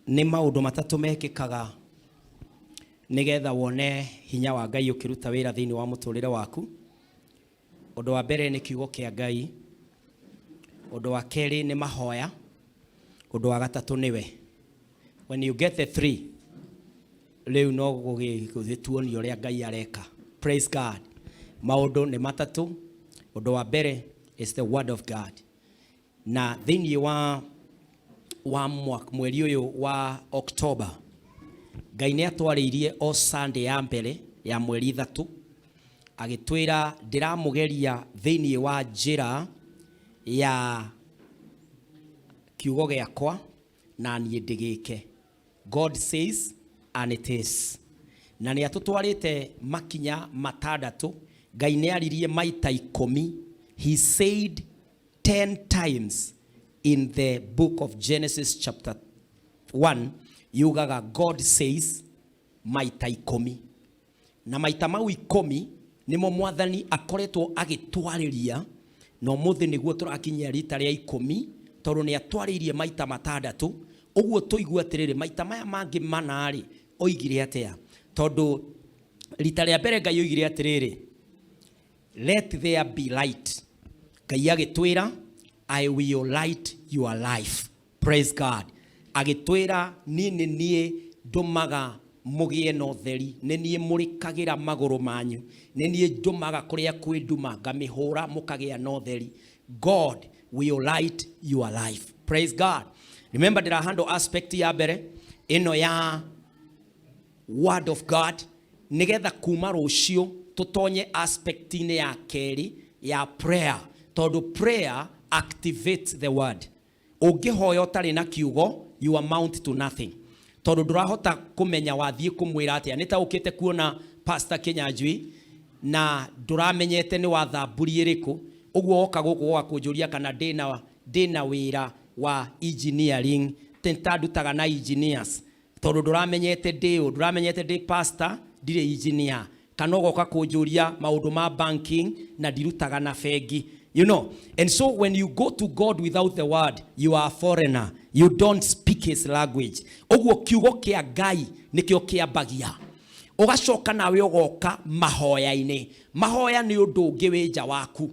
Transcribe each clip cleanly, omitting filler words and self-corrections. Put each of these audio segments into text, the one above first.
Nĩ maũndũ matatũ mekĩkaga nigetha wone hinya wa Ngai ũkĩruta wĩra thĩinĩ wa mũtũrĩre waku. Ũndũ wa mbere nĩ kiugo kĩa Ngai. Ũndũ wa kerĩ nĩ mahoya. Ũndũ wa gatatũ nĩwe. When you get the three, rĩu no gũgĩtuonio ũrĩa Ngai areka. Praise God. Maũndũ nĩ matatũ. Ũndũ wa mbere is the word of God. Na thĩinĩ wa mweri ũyũ wa October, Ngai nĩ atwarĩirie o Sunday ya mbere ya mweri 3 agĩtwĩra ndĩramũgeria thĩinĩ wa njĩra ya kiugo gĩakwa na niĩ ndĩgĩke. God says and it is. Na nĩ atũtwarĩte makinya matandatũ. Ngai nĩ aririe maita 10. He said 10 times in the book of Genesis chapter 1. Yugaga God says maita 10. Na maita mau 10 nimo Mwathani akoretwo agĩtwarĩria, no mũthĩ nĩguo tũrakinyia rita rĩa 10 tondũ nĩ atwarĩirie maita matandatũ. Ũguo tũigua atĩrĩrĩ, maita maya mangĩ mana-rĩ oigire atĩa? Tondũ rita rĩa mbere Ngai oigire atĩrĩrĩ, let there be light. Ngai agĩtwĩra, I will light your life. Praise God. Agĩtwĩra niĩ ndumaga mũgĩe na ũtheri, niĩ mũrĩkagĩra magũrũ manyu, niĩ ndumaga kũrĩa kwĩ nduma ngamĩhũra mũkagĩa na ũtheri. God will light your life. Praise God. Remember that I handle aspect ya mbere ino ya word of God, nigetha kuma rũciũ tutonye aspect ine ya keri ya prayer. Tondũ prayer activates the word. Ũngĩhoya ũtarĩ na kiugo, you amount to nothing. Tondũ ndũrahota kũmenya wathiĩ kũmwĩra atĩa. Nĩ ta ũkĩte kuona Pastor Kinyanjui na ndũramenyete nĩ wathamburi ĩrĩkũ. Ũguo woka gũkũ gwakũnjũria kana ndĩna wĩra wa engineering, tentandutaga na engineers. Tondũ ndũramenyete ndĩ pastor, ndirĩ engineer. Kana ũgoka kũnjũria maũndũ ma banking na ndirutaga na bengi. You know, and so when you go to God without the word, you are a foreigner. You don't speak his language. Oguo kiugo kia Ngai nikio kiambagia. Ugacoka nawe ugoka mahoya-inĩ. Mahoya nĩ ũndũ ũngĩ wĩ nja waku.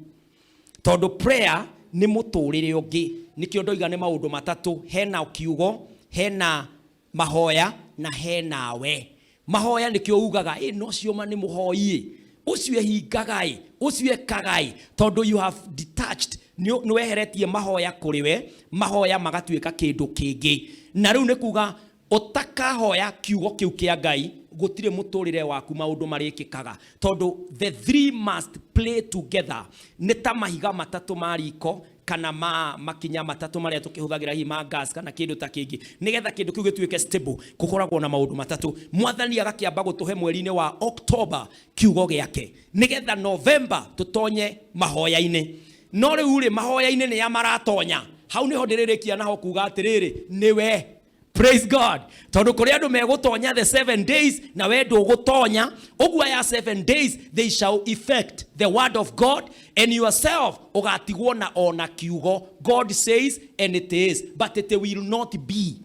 Tondũ prayer nĩ mũtũrĩre ũngĩ. Nikio ndoiga nĩ maũndũ matatũ. Hena kiugo, hena mahoya na hena we. Mahoya nikio ugaga, no cioma nĩ mũhoi. Ucio hingagai, ucio kagai. Tondũ you have detached, nĩweheretie mahoya kũrĩ we, mahoya magatuĩka kĩndũ kĩngĩ. Na rĩu nĩ kuga ũtakahoya kiugo kĩu kĩa Ngai, gũtirĩ mũtũrĩre waku maũndũ marĩkĩkaga. Tondũ the three must play together. Nĩ ta mahiga matatũ ma riko kana makinya matatũ marĩa tũkĩhũthagĩra hihi ma gas kana kĩndũ ta kĩngĩ. Nĩgetha kĩndũ kĩu gĩtuĩke stable, gũkoragwo na maũndũ matatũ. Mwathani agakĩamba gũtũhe mweri-inĩ wa October kiugo gĩake. Nĩgetha November tũtonye mahoya-inĩ. No rĩu mahoya-inĩ nĩ maratonya. Hau nĩho ndĩrĩrĩkia naho kuga atĩrĩrĩ, nĩwe. Praise God. Tondũ kũrĩa andũ megũtonya the 7 days na we ndũgũtonya, ũguo ya 7 days they shall effect the word of God, and yourself ũgatigwo na ona kiugo. God says and it is, but it will not be.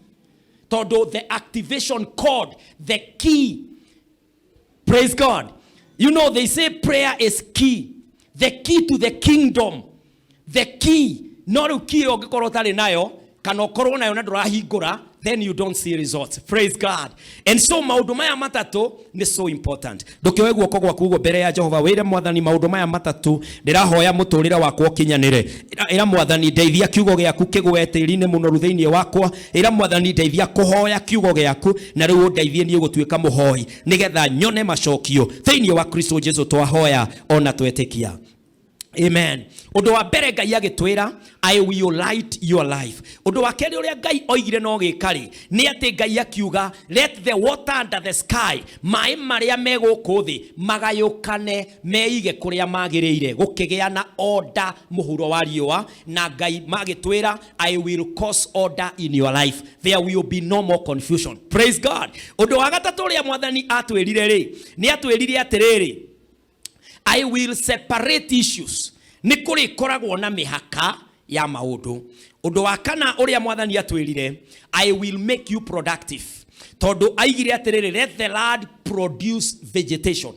Tondũ the activation code, the key. Praise God. You know, they say prayer is key. The key to the kingdom. The key. No rĩu key ũngĩkorwo ũtarĩ nayo, kana ũkorwo nayo na ndũrahingũra, then you don't see results. Praise God. And so maũndũ maya matatũ nĩ so important. Ndũkĩoe guoko gwaku ũguo mbere ya Jehova, wĩre Mwathani maũndũ maya matatũ ndĩrahoya mũtũrĩre wakwa ũkinyanĩre. Ĩra Mwathani ndeithia kiugo gĩaku kĩgwe tĩĩri-inĩ mũnoru thĩinĩ wakwa. Ĩra Mwathani ndeithia kũhoya kiugo gĩaku na rĩu ndeithie niĩ gũtuĩka mũhoi nĩgetha nyone macokio thĩinĩ wa Kristo Jesu twahoya ona twetĩkia. Amen. Ũndũ wa mbere Ngai agĩtwĩra, I will light your life. Ũndũ wa kerĩ ũrĩa Ngai oigire no gĩkarĩ nĩ atĩ Ngai akiuga, let the water under the sky, maĩ marĩa megũkũ thĩ magayũkane meige kũrĩa magĩrĩire, gũkĩgĩa na order mũhuro wa riũa. Na Ngai magĩtwĩra, I will cause order in your life. There will be no more confusion. Praise God. Ũndũ wa gatatũ ũrĩa Mwathani atwĩrire rĩ, nĩ atwĩrire atĩrĩrĩ, I will separate issues. Nikuri koragwo na mihaka ya maundu. Undu wa kana uria mwathani atwirire, I will make you productive. Tondu aigire atiriri, let the land produce vegetation.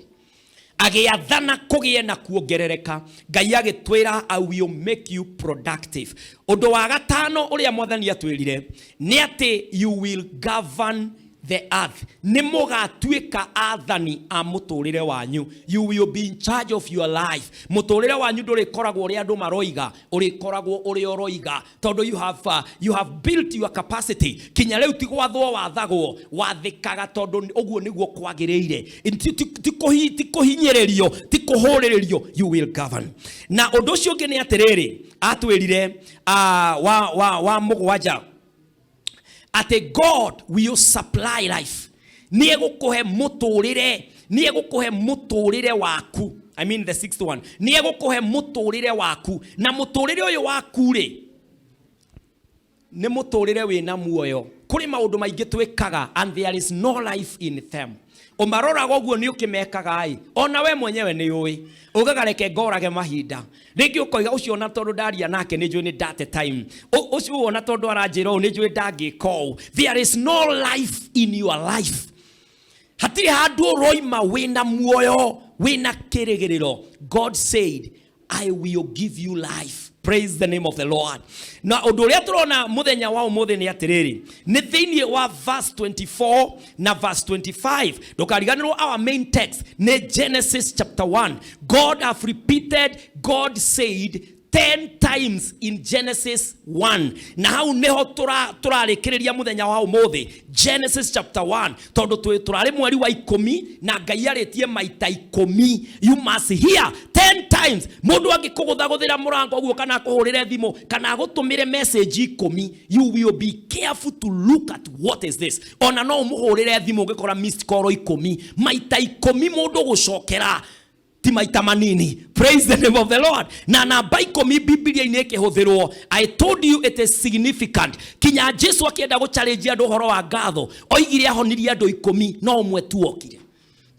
Agiathana kugie na kuongerereka. Ngai agitwira, I will make you productive. Undu wa gatano uria mwathani atwirire ni ati you will govern the earth. Nimugatuika athani a muturire wanyu. You will be in charge of your life. Muturire wanyu ndurikoragwo uri andu maroiga, urikoragwo uri oroiga. Tondu you have built your capacity. Kinya riu tigwathwo wathagwo, wathikaga tondu oguo niguo kwagiriire. Tikuhinyererio, tikuhurirerio, you will govern. Na undu ucio ungi ni atiriri, atwirire wa mugwanja ate God will supply life. Niegukuhe muturire waku. I mean the sixth one. Niegukuhe muturire waku. Na muturire uyu waku ri ni muturire wina muoyo. Kuri maundu maingi twikaga and there is no life in them. Umarora goguo ni ukimekaga ai. Ona we mwenyewe ni ui. Ugagareke ngorage mahinda. Ringi ukoiga ucio na tondu ndaria nake ni njui ni date time. Ucio na tondu aranjira ni njui ndangi call. There is no life in your life. Hatiri handu roima wina muoyo, wina kirigiriro. God said, I will give you life. Praise the name of the Lord. Na undu uria turona muthenya wa umuthi ni atiriri, ni thiini wa verse 24 na verse 25. Ndukariganirwo our main text ni Genesis chapter 1. God have repeated, God said 10 times in Genesis 1. Na hau neho turarikiriria muthenya wa umuthi Genesis chapter 1. Tondu turari mweri wa 10 na Ngai aritie maita 10. You must hear 10 times. Mundu angikuguthaguthira murango guo kana kuhurire thimu kana gutumire message 10, you will be careful to look at what is this. Ona no muhurire thimu ngikora missed call 10 maita 10 mundu gucokera timaita manini. Praise the name of the Lord. Na namba 10 Biblia ineke huthirwo. I told you it is significant. Kinya Jesu akienda guchallenge andu horo wa ngatho, oigire ahonirie andu 10 no umwe tu okire.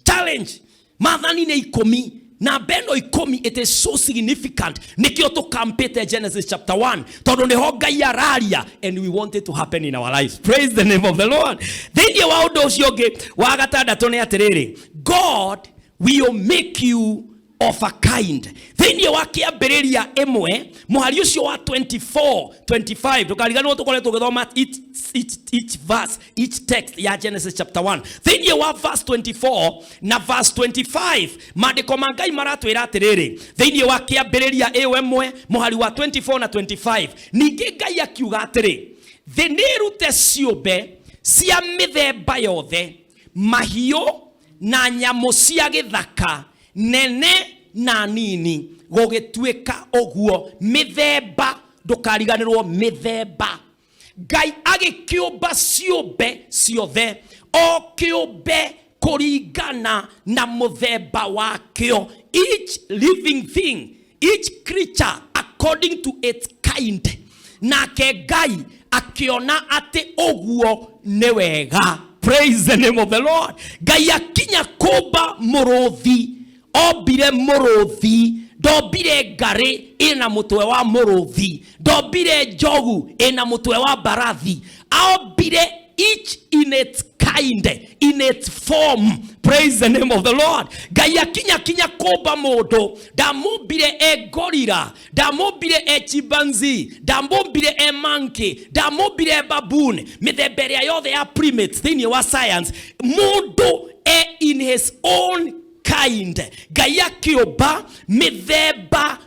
Challenge. Mathani ni 10 na bendo 10. It is so significant. Nikio to campete Genesis chapter 1. Todo ne Ngai araria and we want it to happen in our lives. Praise the name of the Lord. Then you wa undo ucio ngi wa gatandatu ni atiriri, God will make you of a kind. Then you wakiambiriria emwe muhari ucio wa 24 25 tukariganwo tukoretwo githoma each verse, each text ya Genesis chapter 1. Then you wa verse 24 na verse 25 maandiko mangai maratwira atiriri, then you wakiambiriria emwe muhari wa 24 na 25 ningi Ngai akiuga atiri, thenirute ciumbe cia mithemba yothe, mahio na nyamu cia githaka, nene na nini, gugituika oguo. Mithemba, ndukariganirwo mithemba. Ngai agikiumba ciumbe ciothe, o kiumbe kuringana na muthemba wakio. Each living thing, each creature according to its kind. Nake Ngai akiona ati oguo ni wega. Praise the name of the Lord. Ngai akinya kumba muruthi, obire muruthi, ndobire ngari ina mutwe wa muruthi, ndobire njogu ina mutwe wa mbarathi, aobire each in its kind, in its form. Praise the name of the Lord. Ngai akinya kumba mundu, ndamumbire e gorilla, ndamumbire e chimpanzee, ndamumbire e monkey, ndamumbire e baboon, mithemba ĩrĩa yothe ya primates thĩinĩ wa science, mundu e in his own kind. Ngai akiumba mithemba.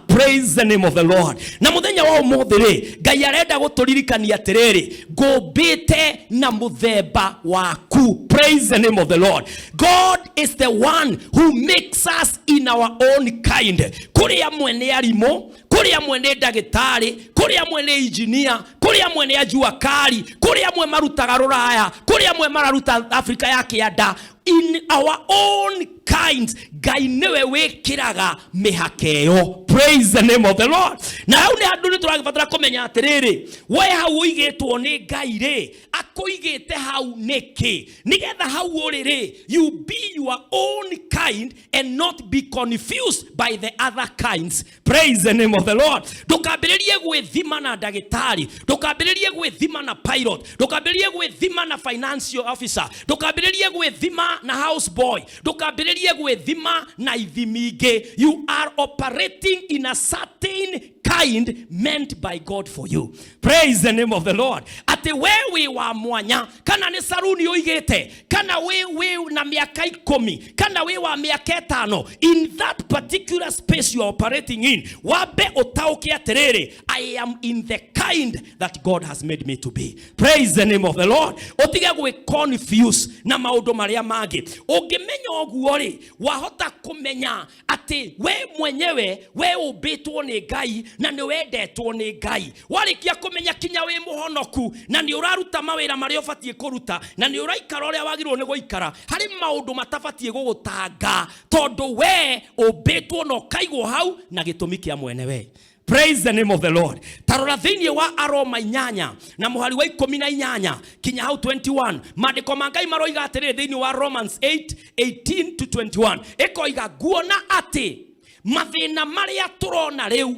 Praise the name of the Lord. Na muthenya wa umuthi ri, Ngai arenda guturirikania atiriri, ngumbite na muthemba waku. Praise the name of the Lord. God is the one who makes us in our own kind. Kuri amwe ni arimo, kuri amwe ni ndagitari, kuri amwe ni engineer, kuri amwe ni ajua kari, kuri amwe marutaga ruraya, kuri amwe mararuta Afrika ya kianda. In our own kinds, Ngai niwe wikiraga mihakeo. Praise the name of the Lord. Na hau ni andu ni turagibatara kumenya atiriri, we hau uigitwo ni Ngai ri, akoigete hau niki nigetha hau urire you be your own kind and not be confused by the other kinds. Praise the name of the Lord. Ndukambiririe gwithima na ndagitari, ndukambiririe gwithima na pilot, ndukambiririe gwithima na financial officer, ndukambiririe gwithima na houseboy, ndukambiririe gwithima na ithimige. You are operating in a certain kind meant by God for you. Praise the name of the Lord. Ate wewe wa mwanya kana ni saruni uigete kana wewe na miaka 10 kana wewe wa miaka 5 in that particular space you are operating in, wabe otauke aterere, I am in the kind that God has made me to be. Praise the name of the Lord. Otige gwe confuse na maundu maria magi ungimenya oguo ri wahota kumenya ati we mwenyewe we ubitwo ni Ngai na ni wendetwo ni Ngai. Warikia kumenya kinya we muhonoku na ni uraruta mawira maria ubatie kuruta na ni uraikara uria wagirwo ni guikara, hari maundu matabatie gugutanga tondu we ubitwo no kaigwo hau na gitumi kia mwene we. Praise the name of the Lord. Tarora thiini wa Aroma 8 na muhari wa 18 kinya hau 21 mandiko mangai maroiga atiriri thiini wa Romans 8:18 to 21 ekoiga guona ati mathina maria turona riu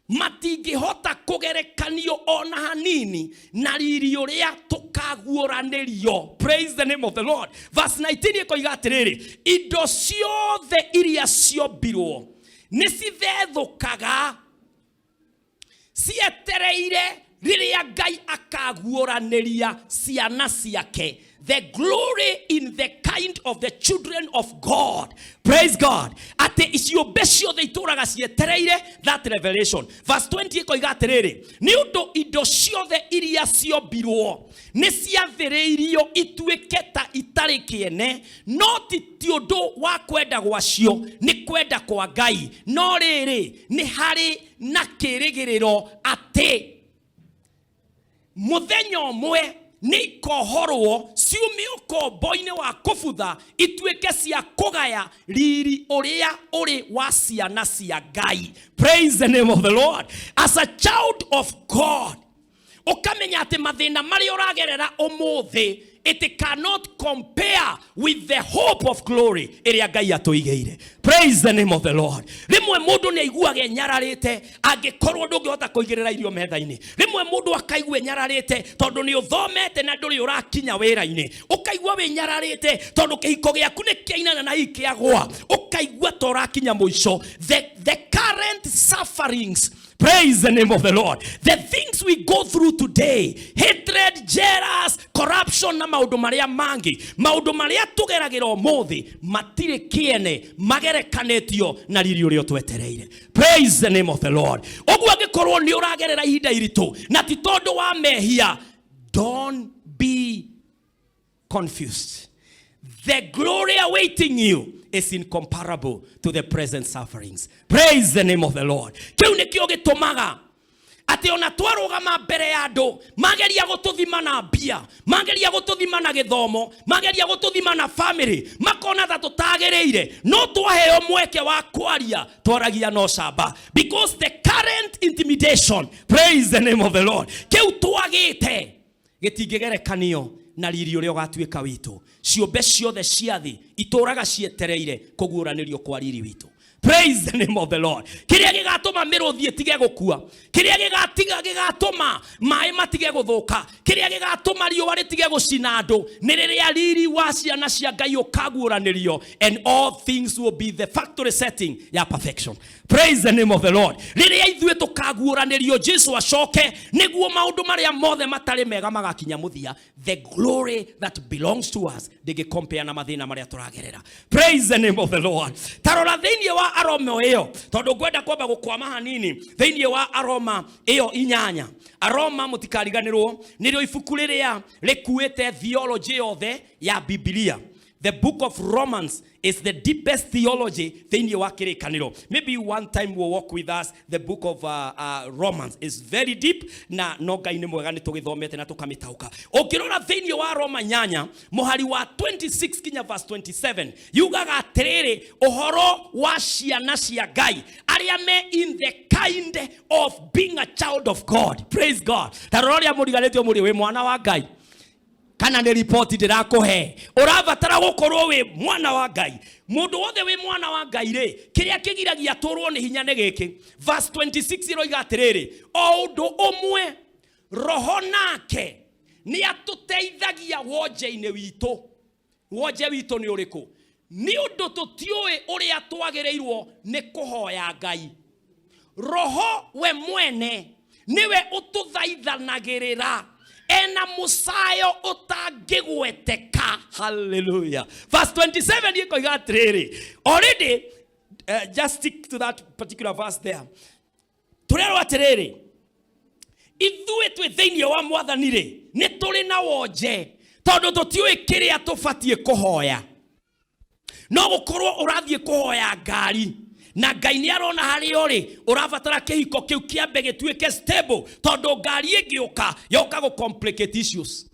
matingihota kugerekanio ona hanini na riri uria tukaguoranirio. Praise the name of the Lord. Verse 19 ekoiga atiriri indo ciothe iria ciombirwo nicithethukaga cietereire riria Ngai akaguoraniria ciana ciake. The glory in the kind of the children of God. Praise God. Ate isiombe ciothe ituraga cietereire that revelation. Verse 20 koiga atiriri ni undu indo ciothe iria ciombirwo ni ciathiriirio ituike ta itari kiene, no ti undu wa kwenda gwacio ni kwenda kwa Ngai, no riri ni hari na kirigiriro ati muthenya umwe ni kohorwo ciumie ukombo-ini wa kubutha ituike cia kugaya riri uria uri wa ciana cia Ngai. Praise the name of the Lord. As a child of God, ukamenya ati mathina maria uragerera umuthi it cannot compare with the hope of glory iria Ngai atuigeire. Praise the name of the Lord. Rimwe mundu ni aiguage nyararite angikorwo ndungihota kuigirira irio metha-ini. Rimwe mundu akaigua nyararite tondu ni uthomete na nduri urakinya wira-ini. Ukaigua we nyararite tondu kihiko giaku ni kiainana na ikiagwa. Ukaigua to urakinya muico. The current sufferings, praise the name of the Lord, the things we go through today, hatred, jealous, corruption na maundu maria mangi, maundu maria tugeragira umuthi matire kiene magerekanetio na riri uria twetereire. Praise the name of the Lord. Ogwo angikorwo ni uragerera ihinda iritu na ti tondu wa mehia, don't be confused. The glory awaiting you is incomparable to the present sufferings. Praise the name of the Lord. Kiu nikio gitumaga ati ona twarugama mbere ya andu mageria gututhima na mbia, mageria gututhima na githomo, mageria gututhima na family, makona ta tutagereire, no twaheo mweke wa kwaria twaragia no camba, because the current intimidation, praise the name of the Lord, kiu twagite gitingegerekanio na riri uria ugatuika witu. Ciombe ciothe ciathi ituraga cietereire kuguuranirio kwa riri witu. Praise the name of the Lord. Kiria gigatuma miruthi itige gukua, kiria gigatuma mai matige guthuka, kiria gigatuma riua ritige gucina andu ni riria riri wa ciana cia Ngai ukaguuranirio, and all things will be the factory setting ya perfection. Praise the name of the Lord. Riria ithuĩ tukaguuranirio Jesu acoke niguo maundu maria mothe matari mega magakinya muthia. The glory that belongs to us compare na mathina maria turagerera. Praise the name of the Lord. Tarora thiini wa Aroma iyo tondu ngwenda kwamba gukwama hanini thiini wa Aroma iyo 8. Aroma mutikariganirwo nirio ibuku riria rikuite theology yothe ya Biblia. The book of Romans is the deepest theology thiini wa kirikaniro. Maybe one time we'll walk with us. The book of Romans is very deep na no Ngai ni mwega ni tugithomete na tukamitauka. Ukirora thiini wa Roma 8 muhari wa 26 kinya verse 27 yugaga atiriri uhoro wa ciana cia Ngai aria me in the kind of being a child of God. Praise God. Taroria muriganetio muri we mwana wa Ngai. kana nĩ report ndĩrakũhe. Ũrabatara gũkorwo wĩ mwana wa Ngai. Mũndũ wothe wĩ mwana wa Ngai rĩ, kĩrĩa kĩgiragia tũrwo nĩ hinya nĩ gĩkĩ. Verse 26 ĩroiga atĩrĩrĩ, o ũndũ ũmwe Roho nake nĩ atũteithagia wonje-inĩ witũ. Wonje witũ nĩ ũrĩkũ? Nĩ ũndũ tũtiũĩ ũrĩa twagĩrĩirwo nĩ kũhoya Ngai. Roho we mwene niwe ũtũthaithanagĩrĩra ena musayo ũtangĩgweteka. Hallelujah. Verse 27 ĩkoiga atĩrĩrĩ, already just stick to that particular verse there. Tũrerwo atĩrĩrĩ, ithuĩ twĩ thĩinĩ wa Mwathani rĩ, nĩ tũrĩ na wonje tondũ tũtiũĩ kĩrĩa tũbatiĩ kũhoya. No gũkorwo ũrathiĩ kũhoya ngari na Ngai nĩ arona harĩa ũrĩ ũrabatara kĩhiko kĩu kĩambe gĩtuĩke stable tondũ ngari ĩngĩũka yoka gũ complicate issues.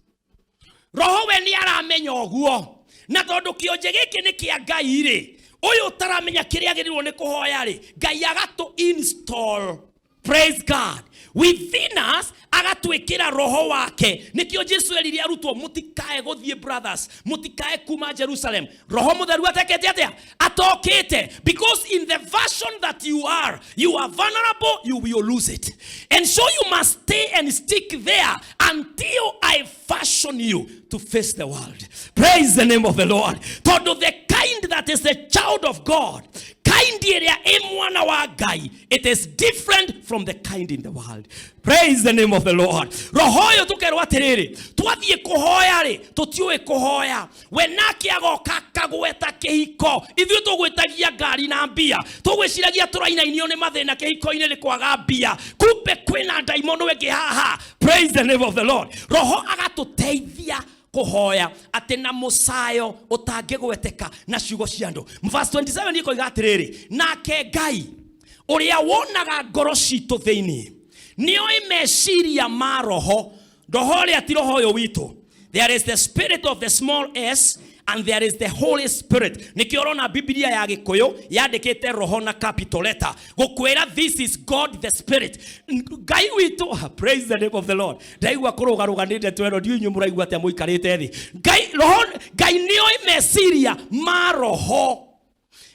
Roho we nĩ aramenya ũguo, na tondũ kĩonje gĩkĩ nĩ kĩa Ngai rĩ, ũyũ ũtaramenya kĩrĩa agĩrĩirwo nĩ kũhoya rĩ, Ngai agatũ install. Praise God. Within us agatwĩkĩra roho wake. Nĩkĩo Jesu erire arutwo mũtikae gũthiĩ brothers, mũtikae kuma Jerusalem. Roho mũtheru atekete atĩa? Atokete. Because in the version that you are vulnerable, you will lose it. And so you must stay and stick there until I fashion you to face the world. Praise the name of the Lord. Tondũ the kind that is the child of God, kind ĩrĩa ĩ mwana wa Ngai, it is different from the kind in the world. Praise the name of the Lord. Roho ũyũ tũkerwo atĩrĩrĩ, twathiĩ kũhoya rĩ, tũtiũĩ kũhoya. We nake agoka akagweta kĩhiko. Ithuĩ tũgwĩtagia ngari na mbia. Tũgwĩciragia tũrainainio nĩ mathĩna kĩhiko-inĩ nĩ kwaga mbia. Kumbe kwĩna ndaimono ĩngĩ haha. Praise the name of the Lord. Roho agatũteithia kuhoya atĩ na musayo ũtangĩgweteka na ciugo cia andũ. Verse 27 ĩkoiga atĩrĩrĩ, nake Ngai ũrĩa wonaga ngoro citũ thĩinĩ nĩoĩ meciria ma roho. Roho ũrĩa ti roho ũyũ witũ. There is the spirit of the small s and there is the Holy Spirit. Nĩkĩo ũrona Biblia ya Gĩkũyũ yandĩkĩte roho na capital letter. Gũkwĩra this is God the Spirit. Ngai witũ, praise the name of the Lord. Ndaigua kũrũgarũganĩte twero ndiũ inyuĩ mũraigua atĩa mũikarĩte thĩ. Ngai nĩoĩ meciria ma roho.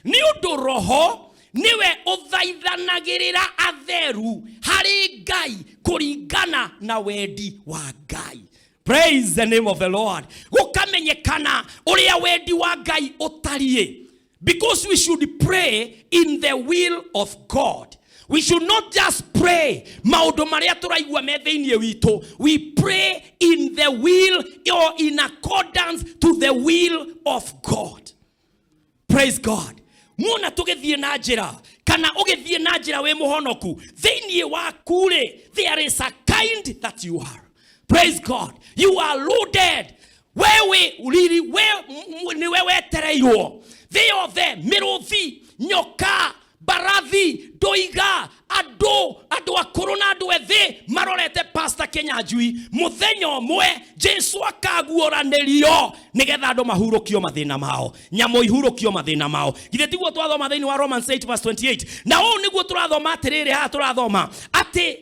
Nĩ ũndũ roho niwe ũthaithanagĩrĩra atheru harĩ Ngai kũringana na wendi wa Ngai. Praise the name of the Lord. Gũkamenyekana ũrĩa wendi wa Ngai ũtariĩ. Because we should pray in the will of God. We should not just pray maũndũ marĩa tũraigua me thĩinĩ witũ. We pray in the will or in accordance to the will of God. Praise God. Muona tũgĩthiĩ na njĩra kana ũgĩthiĩ na njĩra wĩ mũhonoku thĩinĩ waku rĩ, there is a kind that you are. Praise God. You are loaded. Wewe niwe wetereirwo. They are there. Mĩrũthi, nyoka, barathi, ndoiga, andũ akũrũ na andũ ethĩ marorete Pastor Kinyanjui. Mũthenya ũmwe Jesu akaguũranĩrio nĩgetha andũ mahurũkio mathĩna mao. Nyamũ ihurũkio mathĩna mao. Githĩ tiguo twathoma thĩinĩ wa Romans 8 verse 28. Na ũũ nĩguo tũrathoma atĩrĩrĩ haha tũrathoma atĩ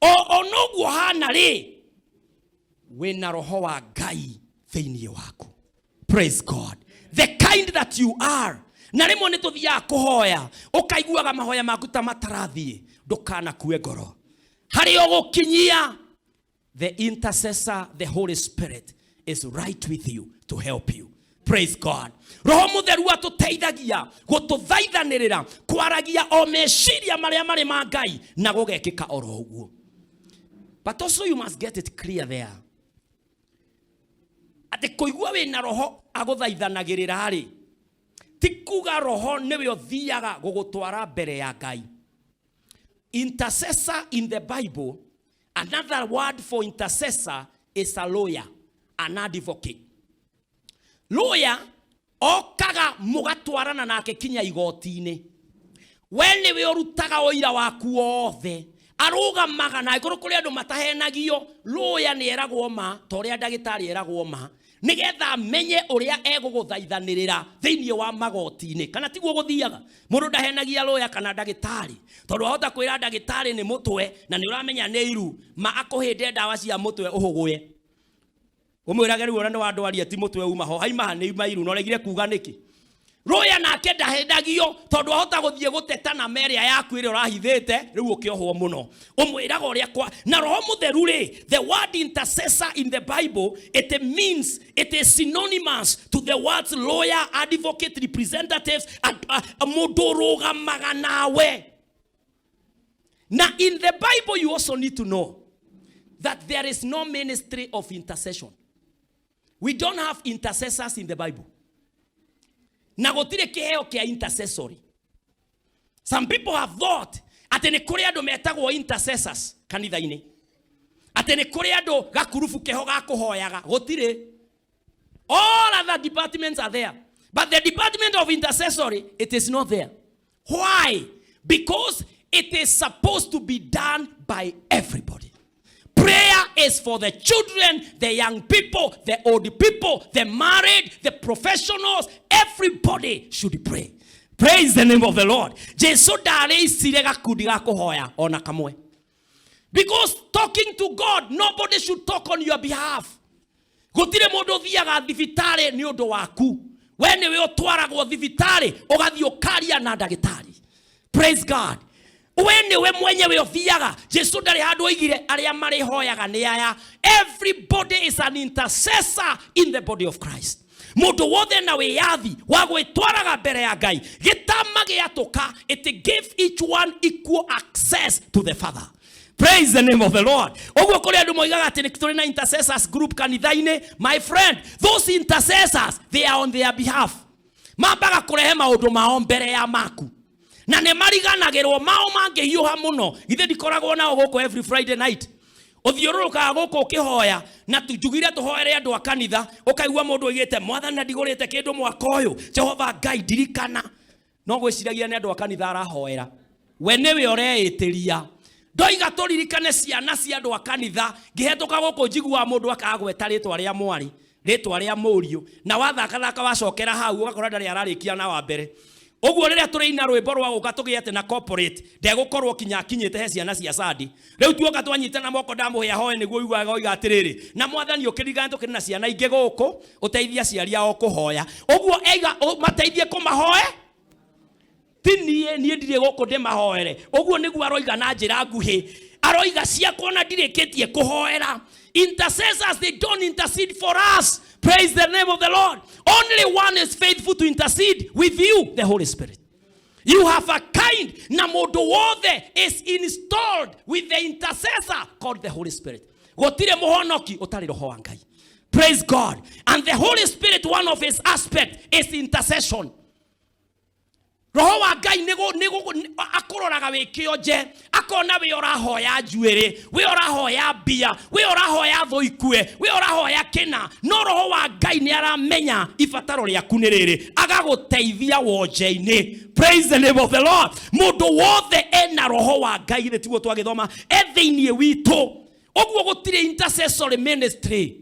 o noguo hana rĩ, wena roho wa Ngai thĩinĩ waku. Praise God. The kind that you are. Na rĩmwe nĩ tũthiaga kũhoya ũkaiguaga mahoya maku ta matarathiĩ, ndũkanakue ngoro. Harĩ ũgũkinyia, the intercessor, the Holy Spirit is right with you to help you. Praise God. Roho mũtheru atũteithagia gũtũthaithanĩrĩra kwaragia o meciria marĩa marĩ ma Ngai na gũgekĩka oro ũguo. But also you must get it clear there. Atĩ kũigua wĩna roho agũthaithanagĩrĩra rĩ, ti kuga roho nĩwe ũthiaga gũgũtwara mbere ya Ngai. Intercessor in the Bible, another word for intercessor is a lawyer, an advocate. Lawyer okaga mũgatwarana nake kinya igoti-inĩ. We nĩwe ũrutaga ũira waku wothe. Arũgamaga na igũrũ kũrĩ andũ matahenagio. Lawyer nĩ eragwo ma, ta ũrĩa ndagĩtarĩ eragwo ma, nĩgetha amenye ũrĩa egũgũthaithanĩrĩra thĩinĩ wa magoti-inĩ. Kana tiguo gũthiaga mũndũ ndahenagia lawyer kana ndagĩtarĩ, tondũ wahota kwĩra ndagĩtarĩ nĩ mũtwe na nĩ ũramenya nĩ iru, ma akũhĩnde ndawa cia mũtwe ũhũgũe. Umwirage riu ona wa ndwari ati mutwe uma ho haima ni mairu no regire kuga niki roya nake ndahendagio tondu ahota guthie guteta na meria yaku ire urahithite riu ukiohwo muno umwiraga uria kwa na roho mutheru ri the word intercessor in the Bible it means it is synonymous to the words lawyer, advocate, representatives, muduruga maganawe. Now in the Bible you also need to know that there is no ministry of intercession. We don't have intercessors in the Bible. Na gotire kiheo kia intercessory. Some people have thought ati ni kuri andu metagwo intercessors kanitha-ini. Ati ni kuri andu gakurufu keho gakuhoyaga. Gotire. All other departments are there. But the department of intercessory, it is not there. Why? Because it is supposed to be done by everybody. Prayer is for the children, the young people, the old people, the married, the professionals. Everybody should pray. Praise the name of the Lord. Because talking to God, nobody should talk on your behalf. Praise God. Everybody is an intercessor in the body of Christ. It gives each one equal access to the Father. Praise the name of the Lord. Intercessors group my friend, those intercessors, they are on their behalf. Na ne mariganagirwo mao mangehiuha muno ithe ndikoragwo nao goko every Friday night uthiururuka goko ukihoya na tujugire tuhoere andu a kanitha ukaigua mundu oigite mwathani ndigurite kindu mwaka uyu Jehova Ngai ndirikana no gwiciragia ni andu a kanitha arahoera we niwe ureitiria ndoiga turirikane ciana cia andu a kanitha ngihetuka goko njigua mundu akagweta ritwa ria mwari ritwa ria murio na wathaka wacokera hau ugakora ndari ararikia na wa mbere. Oguo rĩrĩa tũreina rwĩmbo rwa gũka tũgĩete na corporate ndegũkorwo kinyete he ciana cia Sadi rĩu tuoka twanyita na moko ndamũhĩa hoe nĩguo ugaga oiga atĩrĩrĩ na mwathani ũkĩririkana tũkĩrĩ na ciana ingĩ gũkũ ũteithia ciari ao kũhoya oguo eiga mateithie kũmahoe tinie ndirĩ gũkũ ndĩmahoere oguo nĩguo aroiga na njĩra nguhĩ aroiga ciakwo na ndirĩkĩtie kũhoera. Intercessors, they don't intercede for us. Praise the name of the Lord. Only one is faithful to intercede with you, the Holy Spirit. You have a kind namodo wothe is installed with the intercessor called the Holy Spirit. Gotire mohonoki otari roho wa Ngai. Praise God. And the Holy Spirit, one of his aspects is intercession. Roho wa Ngai nego akororaga wikioje akona we orahoya njuere we orahoya bia we orahoya thoikue we orahoya kina no roho wa Ngai ni aramenya ifataro ryaku ni riri agaguteithia wonje-ini. Praise the name of the Lord. Mundu wothe ena roho wa Ngai ni tiguo twagithoma etheinie witu oguo gutire intercessory ministry.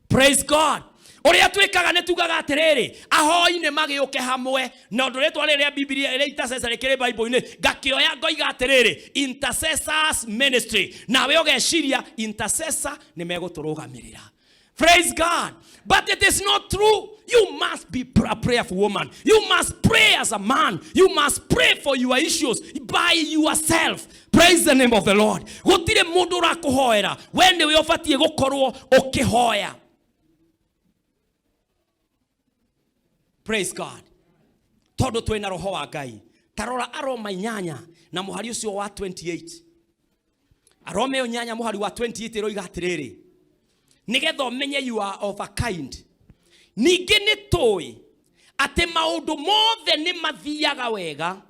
Praise God. Oria twikaga ne tugaga atiriri ahoi ne magiuke hamwe na ndu retwa rĩrĩa Biblia ĩrĩa intercessor kĩrĩ Bible-inĩ ngakĩoya ngoiga atiriri intercessors ministry nawe ũgeciria intercessor nĩ megũtũrũgamĩrĩra. Praise God. But it is not true. You must be a prayerful woman. You must pray as a man. You must pray for your issues by yourself. Praise the name of the Lord. Gũtirĩ mũndũ ũrakũhoera we nĩwe ũbatiĩ gũkorwo ũkĩhoya. Praise God. Todo twena roho wa Ngai. Tarora Aroma 8 na muhari ucio wa 28. Aroma 8 muhari wa 28 roiga atiriri. Nigetha umenye you are of a kind. Ningi ni toi ati maundu mothe ni mathiaga wega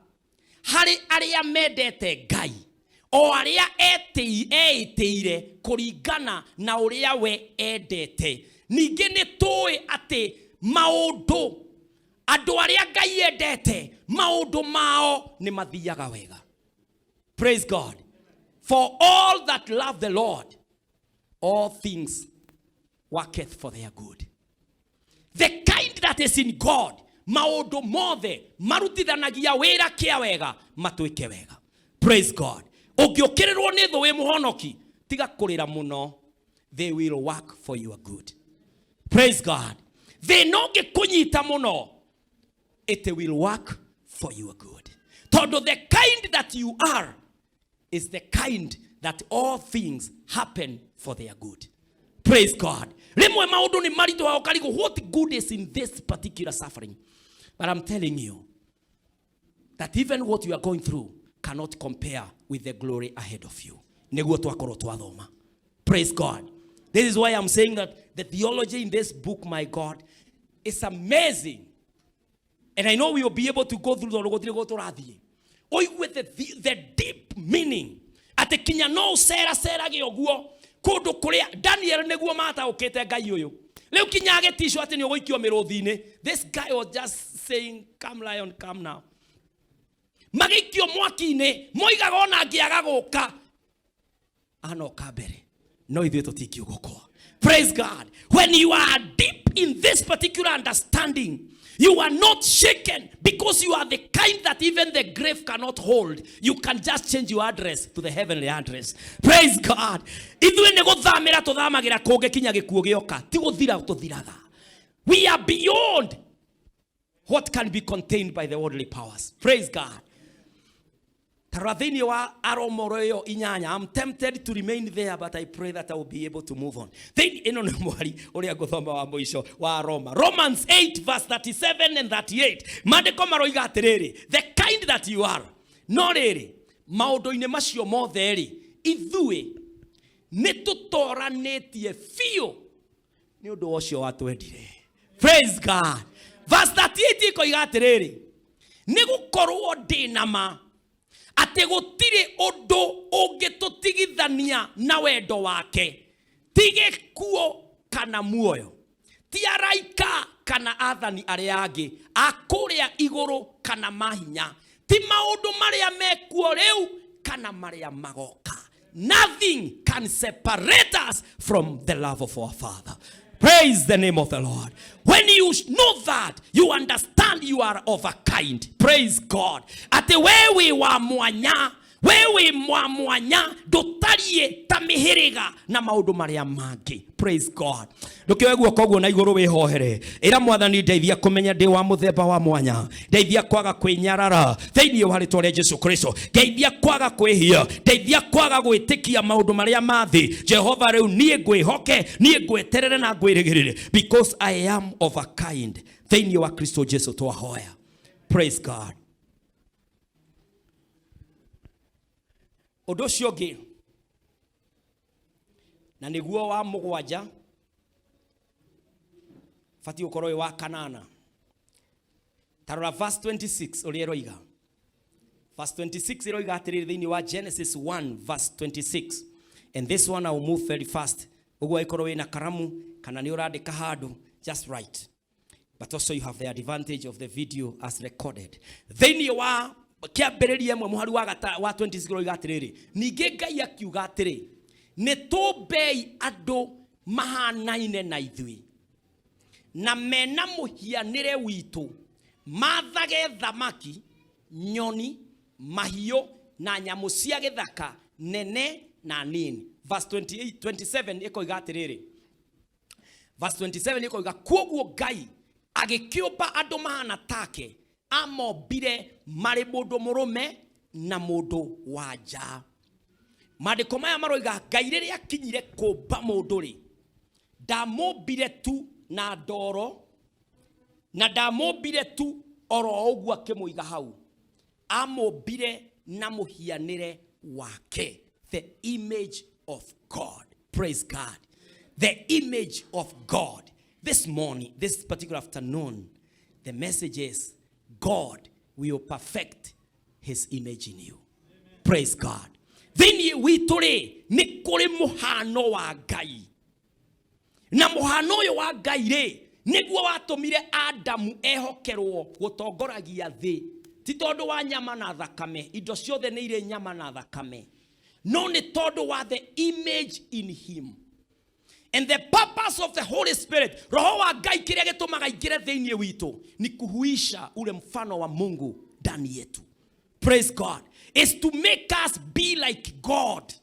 hari aria mendete Ngai. O aria eitiire kuringana na uria we endete. Ningi ni toi ati maundu adu aria Ngai endete maundu mao ni mathiaga wega. Praise God. For all that love the Lord, all things worketh for their good. The kind that is in God, maundu mothe marutithanagia wira kia wega matuike wega. Praise God. Ũngĩũkĩrĩrwo nĩ thũ wĩ mũhonoki tiga kũrĩra mũno, they will work for your good. Praise God. They no ge kunyita muno. It will work for your good. Todo the kind that you are is the kind that all things happen for their good. Praise God. What good is in this particular suffering? But I'm telling you that even what you are going through cannot compare with the glory ahead of you. Praise God. This is why I'm saying that the theology in this book, my God, is amazing. And I know we will be able to go through with the deep meaning. At the Kinyano Sera Geoguo, Kodo Korea, Daniel Neguamata Okete Gayo. Leukinyage Tishu at Yoikio Merodine. This guy was just saying, come lion, come now. Magikio Mwakine, Moigagona Giagagoka. Ano Kabere. No idioto Tikyo. Praise God. When you are deep in this particular understanding, you are not shaken because you are the kind that even the grave cannot hold. You can just change your address to the heavenly address. Praise God. We are beyond what can be contained by the worldly powers. Praise God. I'm tempted to remain there, but I pray that I will be able to move on. Romans 8 verse 37 and 38. The kind that you are. No really. Maudo inemasio mo theri. Idue. Netutora netie fio. Ni udo osho watu edire. Praise God. Verse 38 ko igaterere. Nego koruo dinama. Ategotire odo ogetotigithania na wendo wake. Tige kuo kana muoyo. Tiaraika kana athani areage. Akorea igoro kana mahinya. Ti maundu maria mekuo riu kana maria magoka. Nothing can separate us from the love of our Father. Praise the name of the Lord. When you know that, you understand you are of a kind. Praise God. Ate wewe wa mwanya, wewe mwa mwanya, dotarie tamihirega na maudu maria magi. Praise God. Ndukiwe guoko na iguru wihohere. Ira mwathani ndeithia kumenya ndi wa muthemba wa mwanya. Ndeithia kwaga kwinyarara. Theinie wa ritwa ria Jesu Kristo. Ndeithia kwaga kwihia. Ndeithia kwaga gwitikia maudu maria mathi. Jehova riu nie ngwihoke, nie ngweterere na ngwirigirire because I am of a kind. Theinie wa Kristo Jesu twahoya. Praise God. Odoshoge. Na niguo wa mugwanja fati ukoroe wa kanana. Tarora verse 26 olieroiga. Verse 26 eroiga atiriri thini wa Genesis 1 verse 26. And this one I will move very fast. Ugwa ikoroe na karamu kana ni urandika handu just right. But also you have the advantage of the video as recorded. Thini wa kiambiririe mwe muhari wa 26 eroiga atiriri. Ninge Ngai akiuga atiriri. Netobei ado mahanaine na ithui. Na mena muhianire witu. Mathage thamaki, nyoni, mahio, na nyamu cia githaka, nene na nini. Verse 27 iko igatiriri. Verse 27 iko iga koguo Ngai agikiumba ado mahana take. Amobire mari mundu murume na mundu wanja. Maandiko maya maroiga Ngai riria akinyire kumba mundu ri ndamubire tu na ndoro na ndamubire tu oro uguo akimuiga hau amubire na muhianire wake, the image of God. Praise God. The image of God. This morning, this particular afternoon, the message is God will perfect his image in you. Amen. Praise God. Thini wituri ni kuri muhano wa Ngai. Na muhano yo wa Ngai ri niguo watumire Adamu ehokerwo gutongoragia thi. Ti tondu wa nyama na thakame, indo ciothe ni ire nyama na thakame. No ni tondu wa the image in him. And the purpose of the Holy Spirit, roho wa Ngai kiria gitumaga ingire thini witu ni kuhuisha ule mfano wa Mungu ndani yetu. Praise God. Is to make us be like God.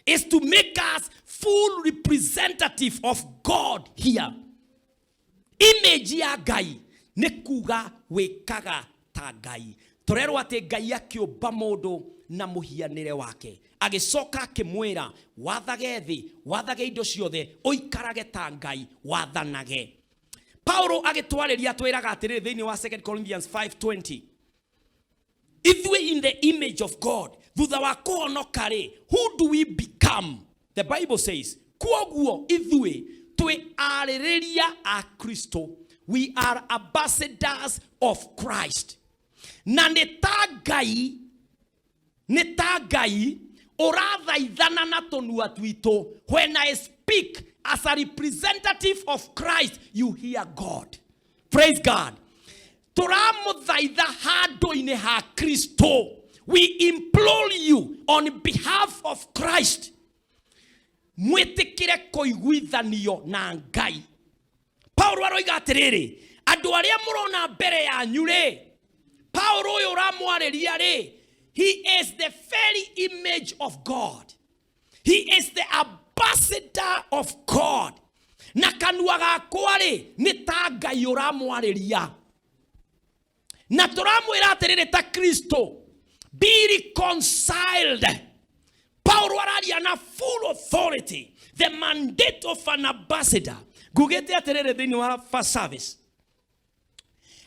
Is to make us full representative of God here. Image ya Ngai nĩ kuga wĩkaga ta Ngai. Tũrerwo atĩ Ngai akĩũmba mũndũ na mũhianĩre wake, agĩcoka akĩmwĩra wathage thĩ, wathage indo ciothe, ũikarage ta Ngai, wathanage. Paulo agĩtwarĩria twĩraga atĩrĩ thĩinĩ wa 2 Corinthians 5:20, if we in the image of God, thutha wa kũhonoka rĩ, who do we become? The Bible says, kuoguo ithuĩ twĩ arĩrĩria a Kristo, we are ambassadors of Christ. Na nĩ ta Ngai ũrathaithana na tũnua twitũ. When I speak as a representative of Christ, you hear God. Praise God. Tũramũthaitha handũ-inĩ ha Kristo. We implore you on behalf of Christ, mwĩtĩkĩre kũiguithanio na Ngai. Paulo aroiga atĩrĩrĩ, andũ arĩa mũrona mbere yanyu rĩ, Paulo ũyũ ũramwarĩria rĩ, he is the very image of God. He is the ambassador of God. Na kanua gakwa rĩ, nĩ ta Ngai ũramwarĩria. Na tũramwĩra atĩrĩrĩ ta Kristo, be reconciled. Paulo araria na full authority, the mandate of an ambassador. Gugete atĩrĩrĩ thĩinĩ wa first service,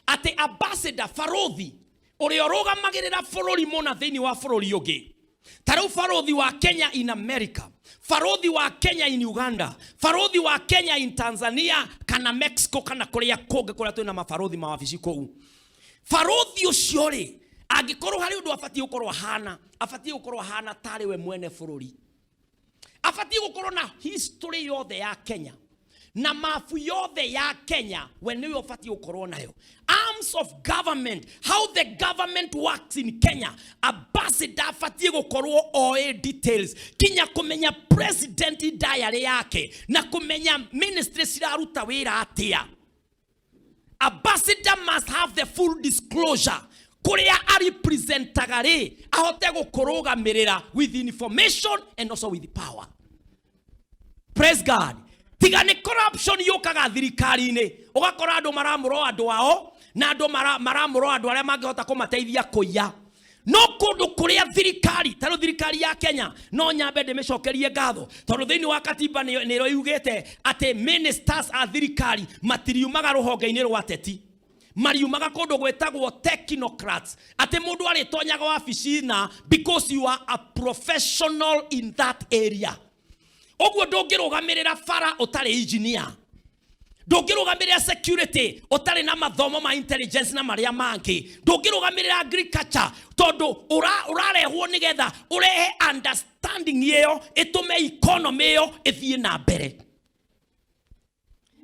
atĩ ambassador, farothi, ũrĩa ũrũgamagĩrĩra bũrũri mũna thĩinĩ wa bũrũri ũngĩ. Tarĩu farothi wa Kenya in America, farothi wa Kenya in Uganda, farothi wa Kenya in Tanzania, kana Mexico, kana kũrĩa kũngĩ kũrĩa twĩna mafarothi mawabici kũu. Farothi ũcio rĩ, angĩkorwo harĩ ũndũ abatie gũkorwo hana, abatie gũkorwo hana tarĩ we mwene bũrũri. Abatie gũkorwo na history yothe ya Kenya, na mafu yothe ya Kenya, when we abatie gũkorwo nayo. Arms of government, how the government works in Kenya. Ambassador abatie gũkorwo oe details, kinya kũmenya president diary yake, na kũmenya ministry ciraruta wĩra atĩa. Ambassador must have the full disclosure. Kuria a representaga rĩ, ahote gũkũrũgamĩrĩra with information and also with power. Praise God. Tiga nĩ corruption yũkaga thirikari-inĩ, ũgakora andũ maramũro andũ ao, na andũ maramũro andũ arĩa mangĩhota kũmateithia kũiya. No kũndũ kũrĩa thirikari, tarĩu thirikari ya Kenya, no nyambe ndĩmĩcokerie ngatho, tondũ thĩinĩ wa katiba nĩro yugĩte atĩ ministers a thirikari matiriumaga rũhonge-inĩ rwa ateti, mariumaga kũndũ gwĩtagwo technocrats, atĩ mũndũ arĩtonyaga wabici na because you are a professional in that area. Ũguo ndũngĩrũgamĩrĩra bara ũtarĩ engineer, ndũngĩrũgamĩrĩra security ũtarĩ na mathomo ma intelligence na marĩa mangĩ, ndũngĩrũgamĩrĩra agriculture tondũ ũrarehwo nĩgetha ũrehe understanding ĩyo ĩtũme economy ĩyo ĩthiĩ na mbere.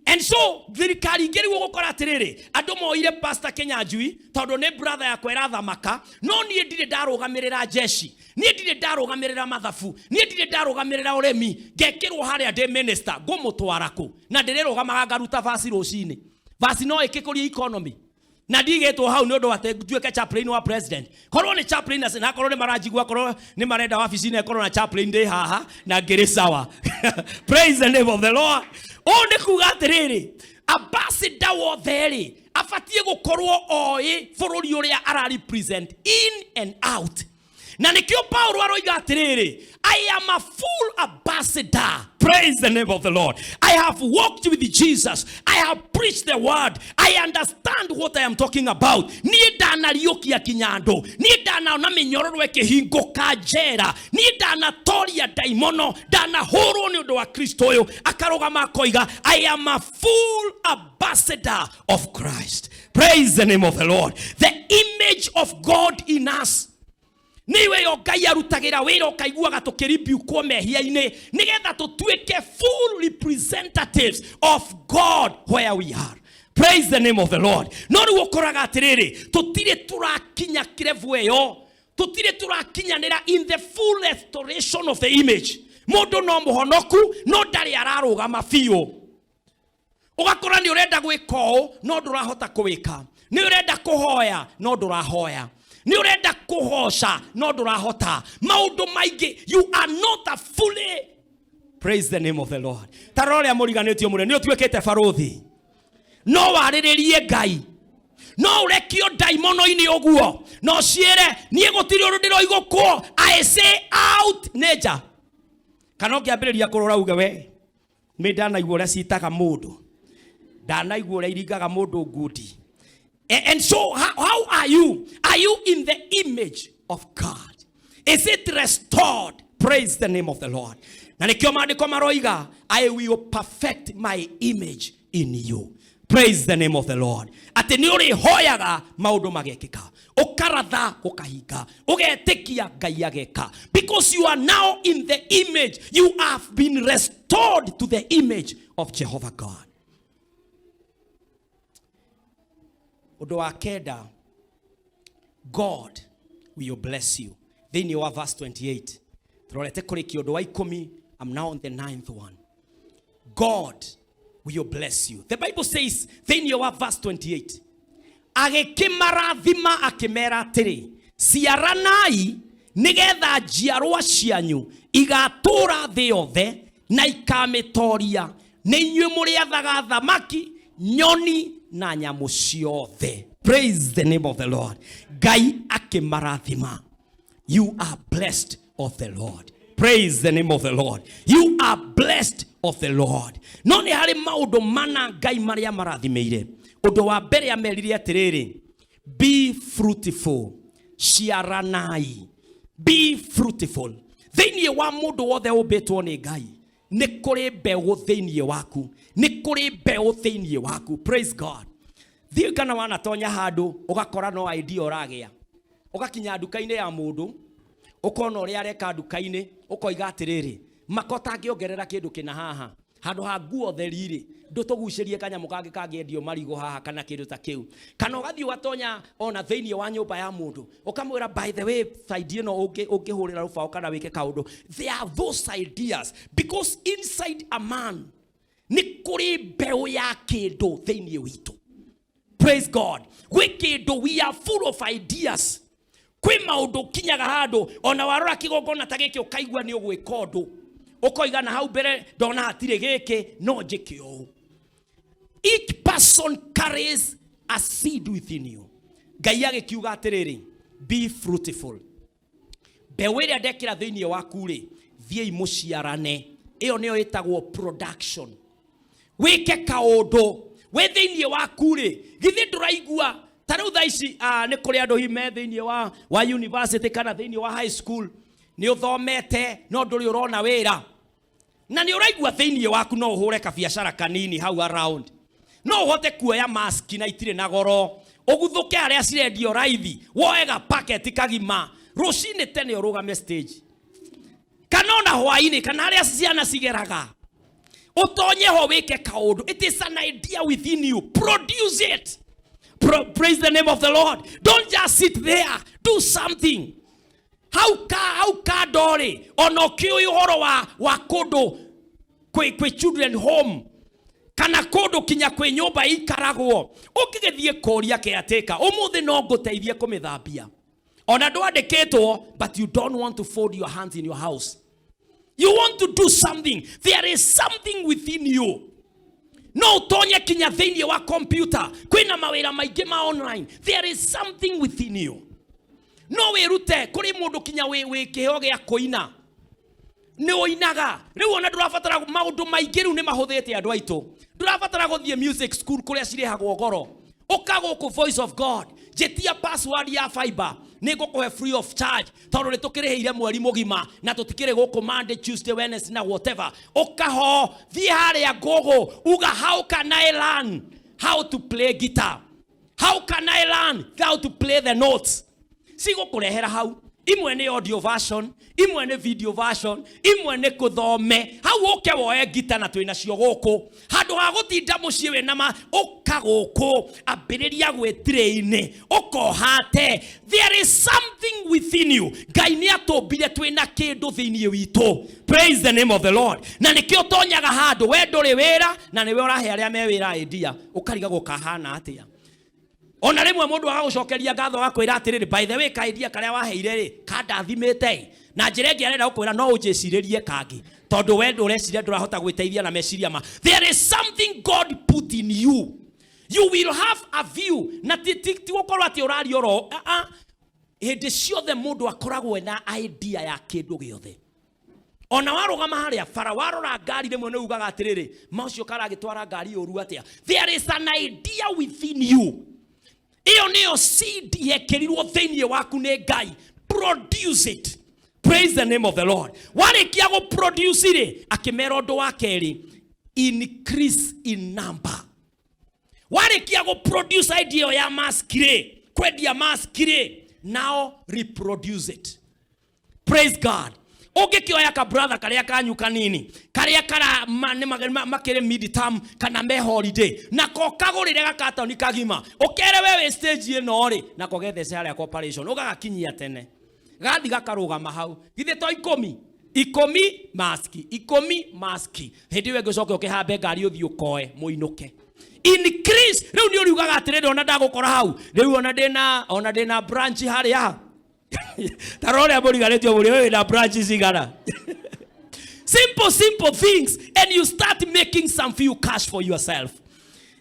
And so thirikari ngĩrĩgwo gũkora atĩrĩrĩ, andũ moire Pastor Kinyanjui tondũ nĩ brother yakwa ĩrathamaka, no niĩ ndirĩ ndarũgamĩrĩra jeshi, niĩ ndirĩ ndarũgamĩrĩra mathabu, niĩ ndirĩ ndarũgamĩrĩra ũremi, ngekĩrwo harĩa ndĩ minister, ngũmũtwara kũ? Na ndĩrĩrũgamaga ngaruta vasi rũcinĩ. Vasi no ĩkĩkũria economy. Na ndigĩtwo hau nĩ ũndũ wa tuĩke chaplain wa president. Korwo nĩ chaplain na korwo nĩ maranjigua, korwo nĩ marenda wabici na korwo na chaplain ndĩ haha na ngĩrĩ sawa. Praise the name of the Lord. O nĩ kuga atĩrĩrĩ, ambassador wothe rĩ, abatie gũkorwo oĩ bũrũri ũrĩa ara represent in and out. Na nĩkĩo Paulo aroiga atĩrĩrĩ, I am a full ambassador. Praise the name of the Lord. I have walked with Jesus. I have preached the word. I understand what I am talking about. Niĩ ndanariũkia kinyando. Niĩ ndanaona mĩnyororo ĩkĩhingũka njera. Niĩ ndanatoria daimono. Ndanahũrwo nĩ ũndũ wa Kristo ũyũ. Akarũgama akoiga, I am a full ambassador of Christ. Praise the name of the Lord. The image of God in us. Niwe yo Ngai arutagira wĩra ũkaiguaga tũkĩribiukwo mehia-inĩ nĩgetha tũtuĩke full representatives of God where we are. Praise the name of the Lord. No rĩu ũkoraga atĩrĩrĩ, tũtirĩ tũrakinya kirevu ĩyo, tũtirĩ tũrakinyanĩra in the full restoration of the image. Mũndũ no mũhonoku, no ndarĩ ararũgama biũ. Ũgakora nĩ ũrenda gwĩka ũũ, no ndũrahota kũwĩka. Nĩ ũrenda kũhoya, no ndũrahoya. Ni urenda kuhosha no ndurahota maundu maingĩ, you are not a fully. Praise the name of the Lord. Taroria muriganĩtio mũre, nĩ ũtuĩkĩte barothi. no warĩrĩrie Ngai no urekio daimono-inĩ ũguo no ciere niĩ gũtirĩ ũndũ ndĩroigũkwo I say out nature kana ũngĩambĩrĩria kũrora uge we nĩ ndanaigua ũrĩa citaga mũndũ ndanaigua ũrĩa iringaga mũndũ ngundi. And so how are you? Are you in the image of God? Is it restored? Praise the name of the Lord. Na nikio maandiko maroiga I will perfect my image in you. Praise the name of the Lord. Ati ni uri hoyaga maundu magekika. Ukaratha ukahinga. Ugetekia Ngai ageka. Because you are now in the image. You have been restored to the image of Jehovah God. Odo akeda, God will bless you. Then you have verse 28. I'm now on the 9th one. God will bless you. The Bible says, then you have verse 28. Agekimarathima akimera tiri. Ciaranai nigetha njiarwa cianyu igatura thĩ yothe na ikamĩtoria. Nĩ inyuĩ mũrĩathaga thamaki, nyoni na nyamũ ciothe. Praise the name of the Lord. Ngai akimarathima. You are blessed of the Lord. Praise the name of the Lord. You are blessed of the Lord. No nĩ harĩ maũndũ mana Ngai marĩa marathimeire. Ũndũ wa mbere amerire atiriri, be fruitful. Ciaranai. Be fruitful. Thĩinĩ wa mũndũ wothe ũmbĩtwo nĩ Ngai, nĩ kũrĩ mbeũ thĩinĩ waku. Nĩ kũrĩ mbeũ thĩinĩ waku. Praise God. Thiĩ kana wanatonya handũ ũgakora no idea ũragĩa. Ũgakinya nduka-inĩ ya mũndũ, ũkona ũrĩa areka nduka-inĩ, ũkoiga atiriri, makota angĩongerera kĩndũ kĩna haha. Handũ ha nguo theriri, ndũtũgucĩrie kanyamũ kangĩ kangĩendio marigo haha kana kĩndũ ta kĩu. Kana ũgathiĩ ũgatonya ona thĩinĩ wa nyũmba ya mũndũ, ũkamwĩra by the way side ĩno ũngĩhũrĩra rũbaũ kana wĩke kaũndũ. There are those ideas because inside a man nĩ kũrĩ mbeũ ya kĩndũ thĩinĩ witũ. Praise God. Gwĩ kĩndũ, we are full of ideas. Kwĩ maũndũ kinyaga handũ ona warora kĩgongona ta gĩkĩ ũkaigua nĩ ũgwĩka ũndũ. Ukoiga na hau mbere ndona hatire gĩkĩ no njĩke ũũ. Each person carries a seed within you. Ngai agĩkiuga atiriri, be fruitful. Mbeũ ĩrĩa ndekĩra thĩinĩ waku rĩ, thiĩ mũciarane. Ĩyo nĩyo ĩtagwo production. Wĩke kaũndũ we thĩinĩ waku rĩ, githĩ ndũraigua ta rĩu thaa ici nĩ kũrĩ andũ hime thĩinĩ wa university kana thĩinĩ wa high school nĩ ũthomete no ndũrĩ ũrona wĩra. Na nĩ ũraigua thĩinĩ waku no ũhũre kabiacara kanini hau around. No ũhote kuoya mask na itirĩ na goro. Ũguthũke arĩa cirendio raithi. Woega packet kagima. Rũcinĩ tene ũrũgame stage. Kana ona hwainĩ kana arĩa ciana cigeraga. Utonye ho weke kaũndũ. It is an idea within you. Produce it. Praise the name of the Lord. Don't just sit there. Do something. How dori ono kiu horo wa kodo kwe children home kana kodo kinya kwe nyumba ikaragwo ukigethie koria ke ateka umuthi no nguteithie kumithambia ona ndwandikitwo but you don't want to fold your hands in your house. You want to do something. There is something within you. No tonye kinya thĩinĩ wa computer kwĩna mawĩra maingĩ ma online. There is something within you. No wĩrute kũrĩ mũndũ kinya wĩ kĩheo gĩa kũina nĩ ũinaga. Rĩu ona ndũrabatara maũndũ maingĩ rĩu nĩ mahũthĩte andũ aitũ. Ndũrabatara gũthiĩ music school kũrĩa cirĩhagwo goro. Ũka gũkũ Voice of God jetia password ya fiber nĩ ngũkũhe free of charge tondũ nĩ tũkĩrĩhĩire mweri mũgima na tũtikĩrĩ gũkũ Monday, Tuesday, Wednesday na whatever. Ũka ho thiĩ harĩa Google uga how can I learn how to play guitar? How can I learn how to play the notes? Sigo kurehera hau. Imwe nĩ audio version, imwe nĩ video version, imwe nĩ kũthome. Hau ũke woe gita na twĩna cio gũkũ. Handũ ha gũtinda mũciĩ wĩna ma ũka gũkũ ambĩrĩria gwĩtirainĩ ũkohate. There is something within you. Ngai nĩ atũmbire twĩna kĩndũ thĩinĩ witũ. Praise the name of the Lord. Na nĩkĩo tonyaga handũ we ndũrĩ wĩra na nĩwe ũrahe arĩa me wĩra idea. Ũkariga gũkahana atĩa. Ona rĩmwe mũndũ agagũcokeria ngatho akwĩra atĩrĩrĩ, by the way kaidia karĩa waheire rĩ kandathimĩte na njĩra ĩngĩ arenda gũkwĩra no ũnjĩcirĩrie kangĩ tondũ we ndũreciria ndũrahota gwĩteithia na meciria ma. There is something God put in you. You will have a view. Na tigukorwo ati urari oro. Hĩndĩ ciothe mũndũ akoragwo na idea ya kĩndũ gĩothe. Ona warugama haria bara warora ngari rĩmwe nĩ ugaga atirĩrĩ macio karagĩtwara ngari ũru atia. There is an idea within you. Iyo nĩyo seed yekĩrirwo thĩinĩ waku nĩ Ngai. Produce it. Praise the name of the Lord. Warĩkia gũ produce it akĩmera ũndũ wa kerĩ, increase in number. Warĩkia gũ produce idea ya maskire, kwendia maskire, now reproduce it. Praise God. Ũngĩkĩoya ka brother karĩa kanyuka nini, karĩa kara makĩrĩ mid-term kana me holiday, nako kagũrĩre gakatoni kagima, ũkere wewe stage ĩno rĩ, nako gethece harĩa corporation, ũgagakinyia tene. Gathi gakarũgama hau. Githĩ to 10 maski, 10 maski. Hĩndĩ ĩyo ngĩcoke ũkĩhambe ngari ũthiĩ ũkoe mũinũke. Increase. Rĩu nĩ ũriugaga atĩrĩrĩ ona ndagũkora hau. Rĩu ona ndĩna branch harĩa. Tarore aboriganĩtio mũrĩ wewe na branch cigana. Simple things, and you start making some few cash for yourself.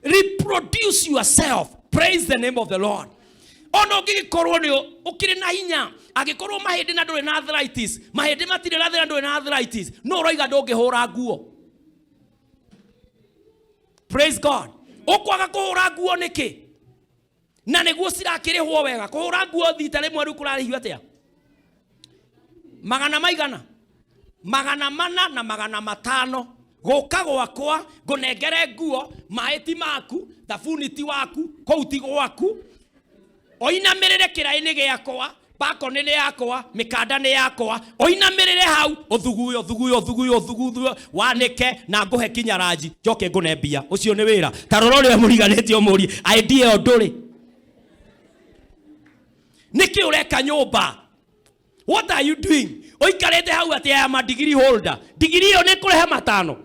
Reproduce yourself. Praise the name of the Lord. Ono gĩkorwo nĩ ũkĩrĩ na hinya, agĩkorwo mahĩndĩ na ndũrĩ na arthritis, mahĩndĩ matirĩ na thĩna ndũrĩ na arthritis, no ũroiga ndũngĩhũra nguo. Praise God. Ũkwaga kũhũra nguo nĩkĩ? Na nĩguo cirakĩrĩhwo wega. Kũhũra nguo thita rĩmwe rĩu kũrarĩhio atĩa? Magana maigana? 400 na 500. Gũka gwakwa ngũnengere nguo, maĩ ti maku, thabuni ti waku, kũu ti gwaku. Oinamĩrĩre kĩraĩ-inĩ gĩakwa, bakoni nĩ yakwa, mĩkanda nĩ yakwa. Oinamĩrĩre hau, ũthuguyo, wanĩke na ngũhe kinyaranji, njoke ngũne mbia. Ũcio nĩ wĩra. Tarora ũrĩa mũriganĩtio mũri, idea ĩyo ndũrĩ. Nĩkĩ ũreka nyũmba? What are you doing? Ũikarĩte hau atĩ ya ma degree holder. Degree ĩyo nĩ kũrehe 5.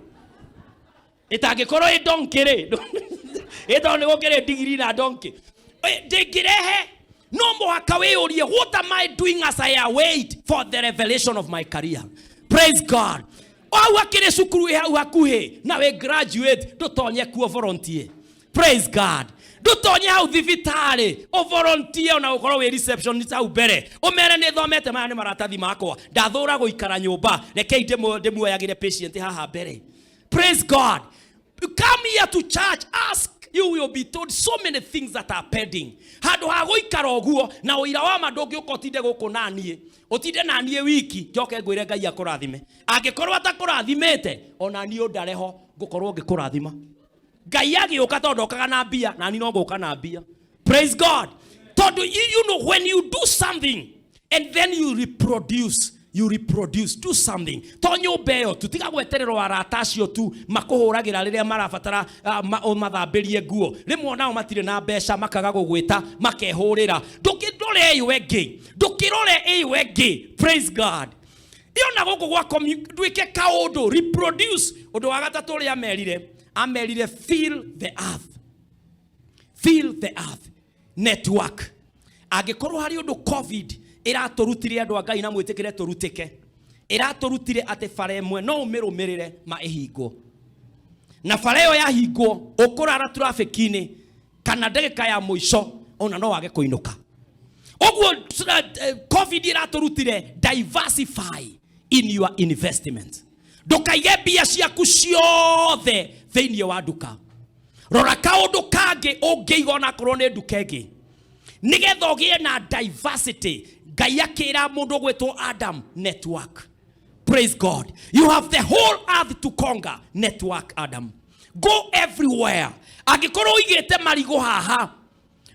Ĩtangĩkorwo ĩ donkey rĩ. Ĩtondũ nĩ gũkĩrĩ degree na donkey. Ndĩngĩrehe. No mũhaka wĩyũrie, what am I doing as I await for the revelation of my career? Praise God. Au akĩrĩ cukuru hau hakuhĩ na we graduate ndũtonye kuo volunteer. Praise God. Ndũtonye hau thibitarĩ o volunteer na ũkorwo wĩ receptionist hau mbere. Ũmere nĩ thomete maya nĩ maratathi makwa. Ndathũra gũikara nyũmba. Rekei ndĩmuoyagĩre patient haha mbere. Praise God. Come here to church, ask. You will be told so many things that are pending. Handũ ha gũikara ũguo na ũira wa ma ndũngĩũka ũtinde gũkũ na niĩ. Ũtinde na niĩ wiki, njoke ngwĩre Ngai akũrathime. Angĩkorwo atakũrathimĩte, ona niĩ ndareho ngũkorwo ngĩkũrathima. Ngai agĩũka tondũ okaga na mbia, na niĩ no ngũka na mbia. Praise God. Tondũ you know when you do something and then you reproduce, do something. Tonyo beo tutiga gwetererwo arata acio tu makuhuragira riria marabatara mathambirie nguo. Rimwe nao matire na mbeca makaga gugwita makehurira. Ndukirore eyo enge. Ndukirore eyo enge. Praise God. Iyo na guku gwa duike kaundu reproduce. Undu wa gatatu ri amerire fill the earth. Fill the earth. Network. Agikorwo hari undu COVID iraturutire andu Ngai na mwitikire turutike. Iraturutire ate fare mwe no umirumirire ma ihingo. Na fare yo ya hingo ukurara traffic-ini kana ndagika ya muico ona no wage kuinuka. Ogwo COVID iraturutire diversify in your investment. Ndukaige mbia ciaku ciothe thĩinĩ wa nduka. Rora kaundu kangi ungiiga ona korwo ni nduka ĩngĩ. Nigetha ũgĩe na diversity. Ngai akĩra mũndũ gwĩtwo Adam network. Praise God. You have the whole earth to conquer. Network Adam. Go everywhere. Angĩkorwo ũigĩte marigũ haha,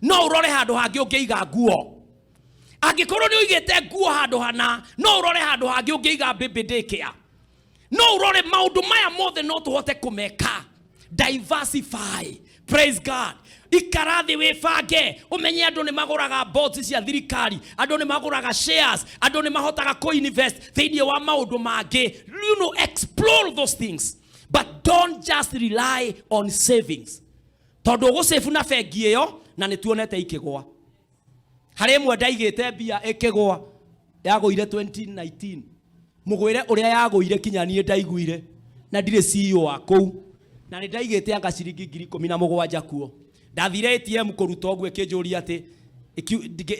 no ũrore handũ hangĩ ũngĩiga nguo. Angĩkorwo nĩ ũigĩte nguo handũ hana, no ũrore handũ hangĩ ũngĩiga baby daycare. No ũrore maũndũ maya mothe no tũhote kũmeka. Diversify. Praise God. Ikarathi wĩbange umenye andũ nĩ magũraga bonds cia thirikari, andũ nĩ magũraga shares, andũ nĩ mahotaga co-invest thĩinĩ wa maũndũ mangĩ. You know, explore those things, but don't just rely on savings. Tondũ ũgũsave na bengi ĩyo na nĩ tuonete ikĩgwa. Harĩ mwe ndaigĩte mbia ĩkĩgwa yagũire 2019. Mũgwĩre ũrĩa yagũire kinya niĩ ndaiguire na ndirĩ CEO wa kũu. Na nĩ ndaigĩte anga ciringi 17,000 kuo. ndathire ATM kuruta ogwe kinjuri ati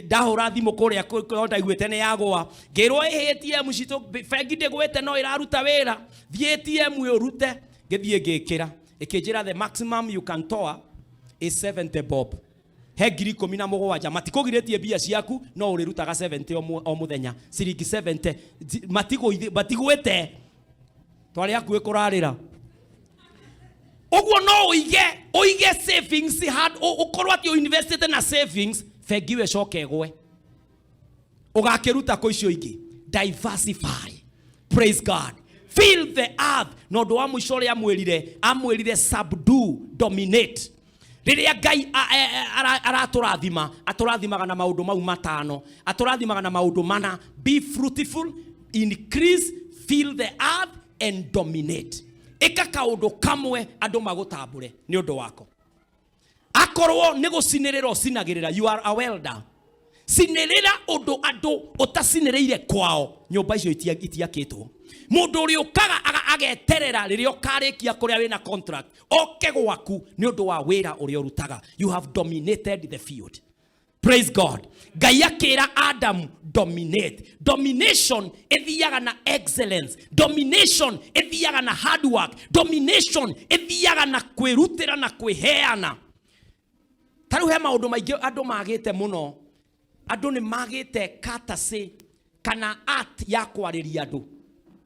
ndahura thimu kuria konda igwete ne yagwa ngirwo ATM cito bengi ndigwete no iraruta wira thie ATM urute ngithie ngikira ikinjira the maximum you can toa is 70 bob he ngiri 17 matikugiritie bia ciaku no urirutaga 70 o muthenya ciringi 70 matigwete twari akuwe kurarira ogwo no uige savings had ukorwa ti invested na savings fegiwe shokegwe ugakiruta ko icio ingi diversify. Praise God. Fill the earth. No do amushore amwirire subdue, dominate. Riria Ngai aturathima na maundu mau matano, aturathima na maundu mana: be fruitful, increase, fill the earth and dominate. Eka kaundu kamwe andu magutambure ni undu wako. Akorwo nigucinirira cinagirira, you are a welder. Cinirira undu andu utaciniriire kwao, nyumba icio itiakitwo. Mundu uri ukaga ageterera riria ukarikia kuria wina contract oke gwaku ni undu wa wira uri urutaga. You have dominated the field. Praise God. Ngai akira Adam dominate. Domination ethiaga na excellence. Domination ethiaga na hard work. Domination ethiaga na kwirutira na kwiheana. Taru he maundu maingi andu magite muno. Andu ni magite katase kana art ya kwariria andu.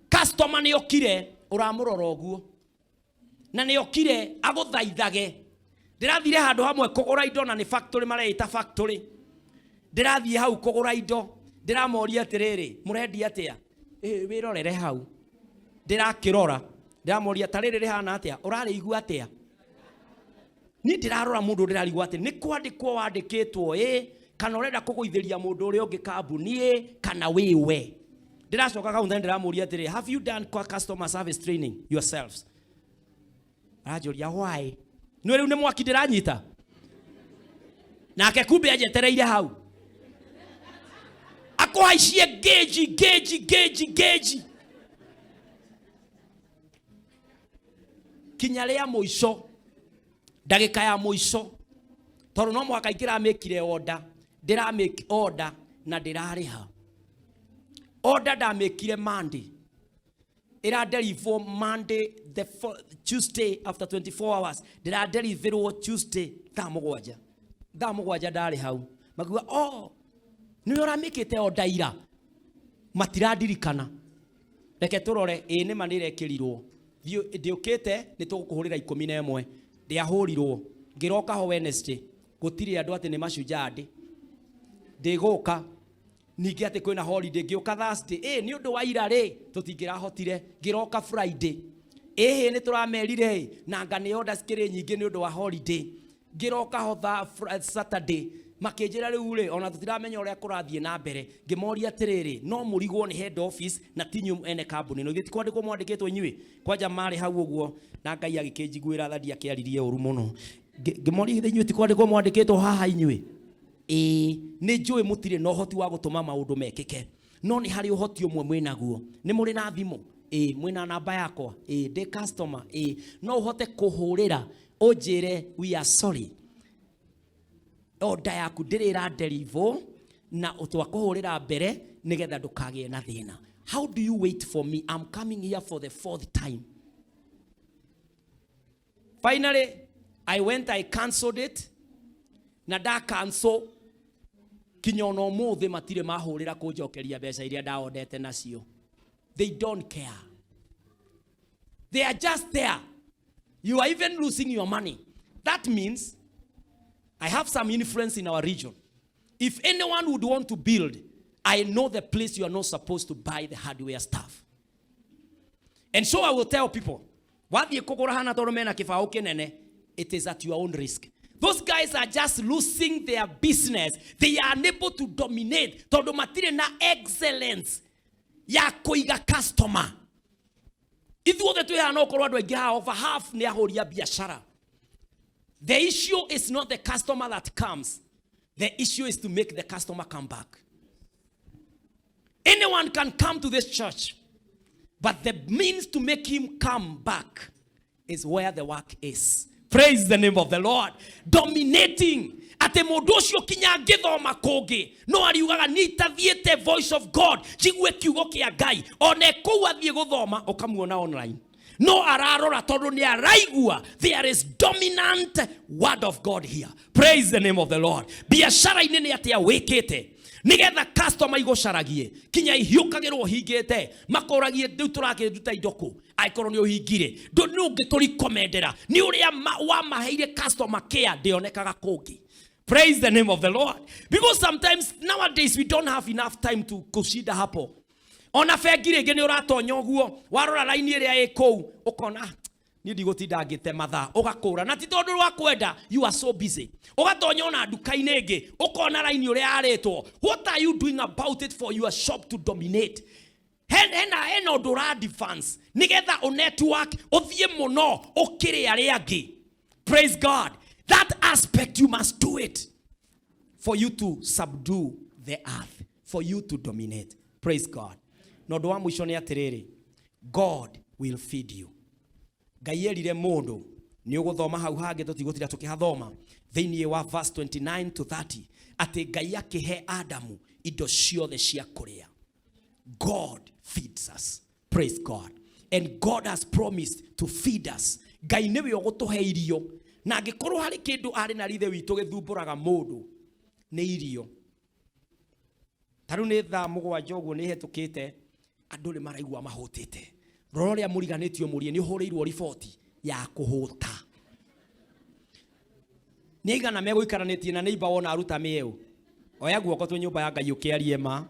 Customer ni okire uramurora oguo na ni okire aguthaithage. Ndirathire handu hamwe kugura indo na ni factory mareita factory. Ndirathie hau kugura indo, ndiramoria atiriri murendi atia wirorere hau. Ndirakirora ndiramoria tariri rihana atia urarigua atia. Ni ndirarora mundu ndirarigua atia ni kwandikwo wandikitwo kana urenda kuguitheria mundu uri ungi kambuni kana wiwe. Ndiracoka kaunta ndiramoria atiri, have you done customer service training yourselves? Ajoria why? No riu ni mwaki ndiranyita. Nake kumbe ajetereire hau. Akohaicie geji. Kinya ria muico. Ndagika ya muico. Toru no mwaka ikira mekire order. Ndira make order na ndirariha. Order da mekire Monday. Ira deliver Monday the Tuesday after 24 hours. Dira deliver Tuesday thamugwanja. Thamugwanja ndari hau. Maguga ni ora mekete order ira. Matiradirikana. Reke turore ni manire kirirwo. Ndiukite ni tugukuhurira 11. Ndiahurirwo. Ngiroka ho Wednesday. Gutiri andu ati ni macujandi. Ndiguka ningi ati kwina holiday ngioka Thursday ni undu wa ira ri tutingirahotire ngiroka Friday ni turamerire na ngani order skiri nyingi ni undu wa holiday ngiroka ho Saturday makinjira riu ri ona tutiramenya uria kurathie na mbere ngimoria atiriri no murigwo ni head office na tinyu ene company no giti kwandikwo mwandikitwo inyui kwanja mari hau uguo na Ngai agikinjiguira thadi akiaririe uru muno ngimoria inyui ti kwandikwo mwandikitwo haha inyui ni njui mutire no hoti wa gutuma maundu mekike no ni hari uhoti umwe mwinaguo ni muri na thimu mwina namba yakwa de customer no uhote kuhurira unjire we are sorry order yaku ndirira deliver na utwa kuhurira mbere nigetha ndukagie na thina. How do you wait for me? I'm coming here for the 4th time. Finally I went, I cancelled it na da cancel kinyono muthe matire mahurira kunjokeria mbeca iria ndaodete nacio. They don't care. They are just there. You are even losing your money. That means I have some influence in our region. If anyone would want to build, I know the place you are not supposed to buy the hardware stuff. And so I will tell people, wathie kugura hana tondu mena kibao kinene, it is at your own risk. Those guys are just losing their business. They are unable to dominate. Tondu matire na excellence ya kuiga customer. Ithuo the tu ya no korwa andu aingi over half ni ahoria biashara. The issue is not the customer that comes. The issue is to make the customer come back. Anyone can come to this church, but the means to make him come back is where the work is. Praise the name of the Lord. Dominating. Ate modocio kinya ngithoma kungi no ariugaga nitathiete voice of God jigue kiugo kia Ngai one kou athie guthoma ukamuona online no ararora tondu ni araigua. There is dominant word of God here. Praise the name of the Lord. Biashara inene atia wekete nigetha customer igocaragie kinya ihiukagirwo hingite makoragie ndu turakiruta indoko aikorwo ni uhingire ndu nungi turikomendera ni uria wa maheire customer care ndionekaga kungi. Praise the name of the Lord. Because sometimes nowadays we don't have enough time to consider hapo. Ona fegire ngene uratonya uguo warora line iria ikou ukona ni ndigotinda ngite matha ugakura na ti tondu wa kwenda. You are so busy ugatonya ona duka-ini ingi ukona line uria aretwo. What are you doing about it for your shop to dominate? Hena odora advance nigetha o network uthie muno ukire aria angi. Praise God. That aspect you must do it for you to subdue the earth, for you to dominate. Praise God. No do mwisho ni atiriri, God will feed you. Ngai erire mundu ni uguthoma hau hange tutigutira tukihathoma thiini wa verse 29 to 30 ati Ngai akihe Adamu indo ciothe cia kuria. God feeds us. Praise God. And God has promised to feed us. Ngai niwe ugutuhe irio. Na ngikorwo hari kindu ari na rithe witu githumburaga mundu ni irio. Taru ni tha mugwanja uguo ni hetukite andu ni maraigua mahutite. Roro ria muriganitio murie ni uhuriirwo riboti ya kuhuta. Ni igana meguikaranitie na neighbor wona aruta mieu. Oya guoko tu nyumba ya Ngai ukiarie ma.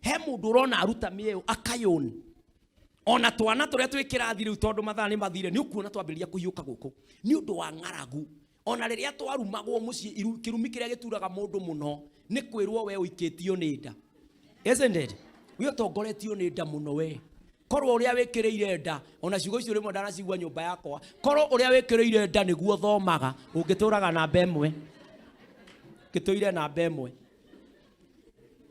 He mundu urona aruta mieu akayoni. Ona twana turia twikirathi riu tondu mathaa ni mathire ni ukuona twambiriria kuhiuka guku ni undu wa ngaragu. Ona riria twarumagwo mucii kirumi kiria gituraga mundu muno ni kwirwo we uikitio ni nda. Isn't it? We otongoretio ni nda muno we. Korwo uria wikireire nda ona ciugo icio rimwe ndanacigua nyumba yakwa. Korwo uria wikireire nda niguo thomaga ungituraga namba emwe. Gituire namba emwe.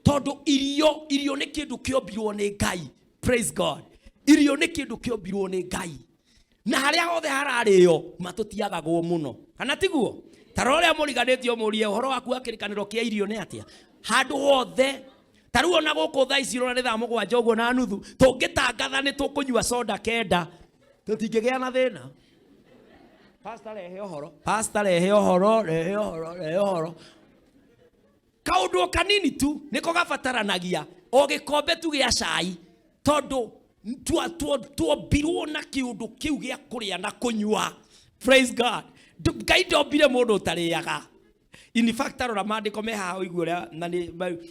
Tondu irio ni kindu kiombirwo ni Ngai. Praise God. Irio ni kindu kiombirwo ni Ngai. Na haria hothe harario matutiagagwo muno. Kana tiguo? Taroria muriganitio murie uhoro waku akirikaniro kia irio ni atia. Handu hothe taruo na guku tha ici rona ni tha mugwanja uguo na nuthu tungitangatha ni tukunyua soda kenda tutingigia na thina. Pastor rehe uhoro. Pastor rehe uhoro, rehe uhoro, rehe uhoro. Kaundu kanini tu niko gabataranagia o gikombe tu gia cai tondu tuombirwo na kiundu kiu gia kuria na kunyua. Praise God. Ngai ndombire mundu utariaga. In fact arora mandiko me haha iguria na ni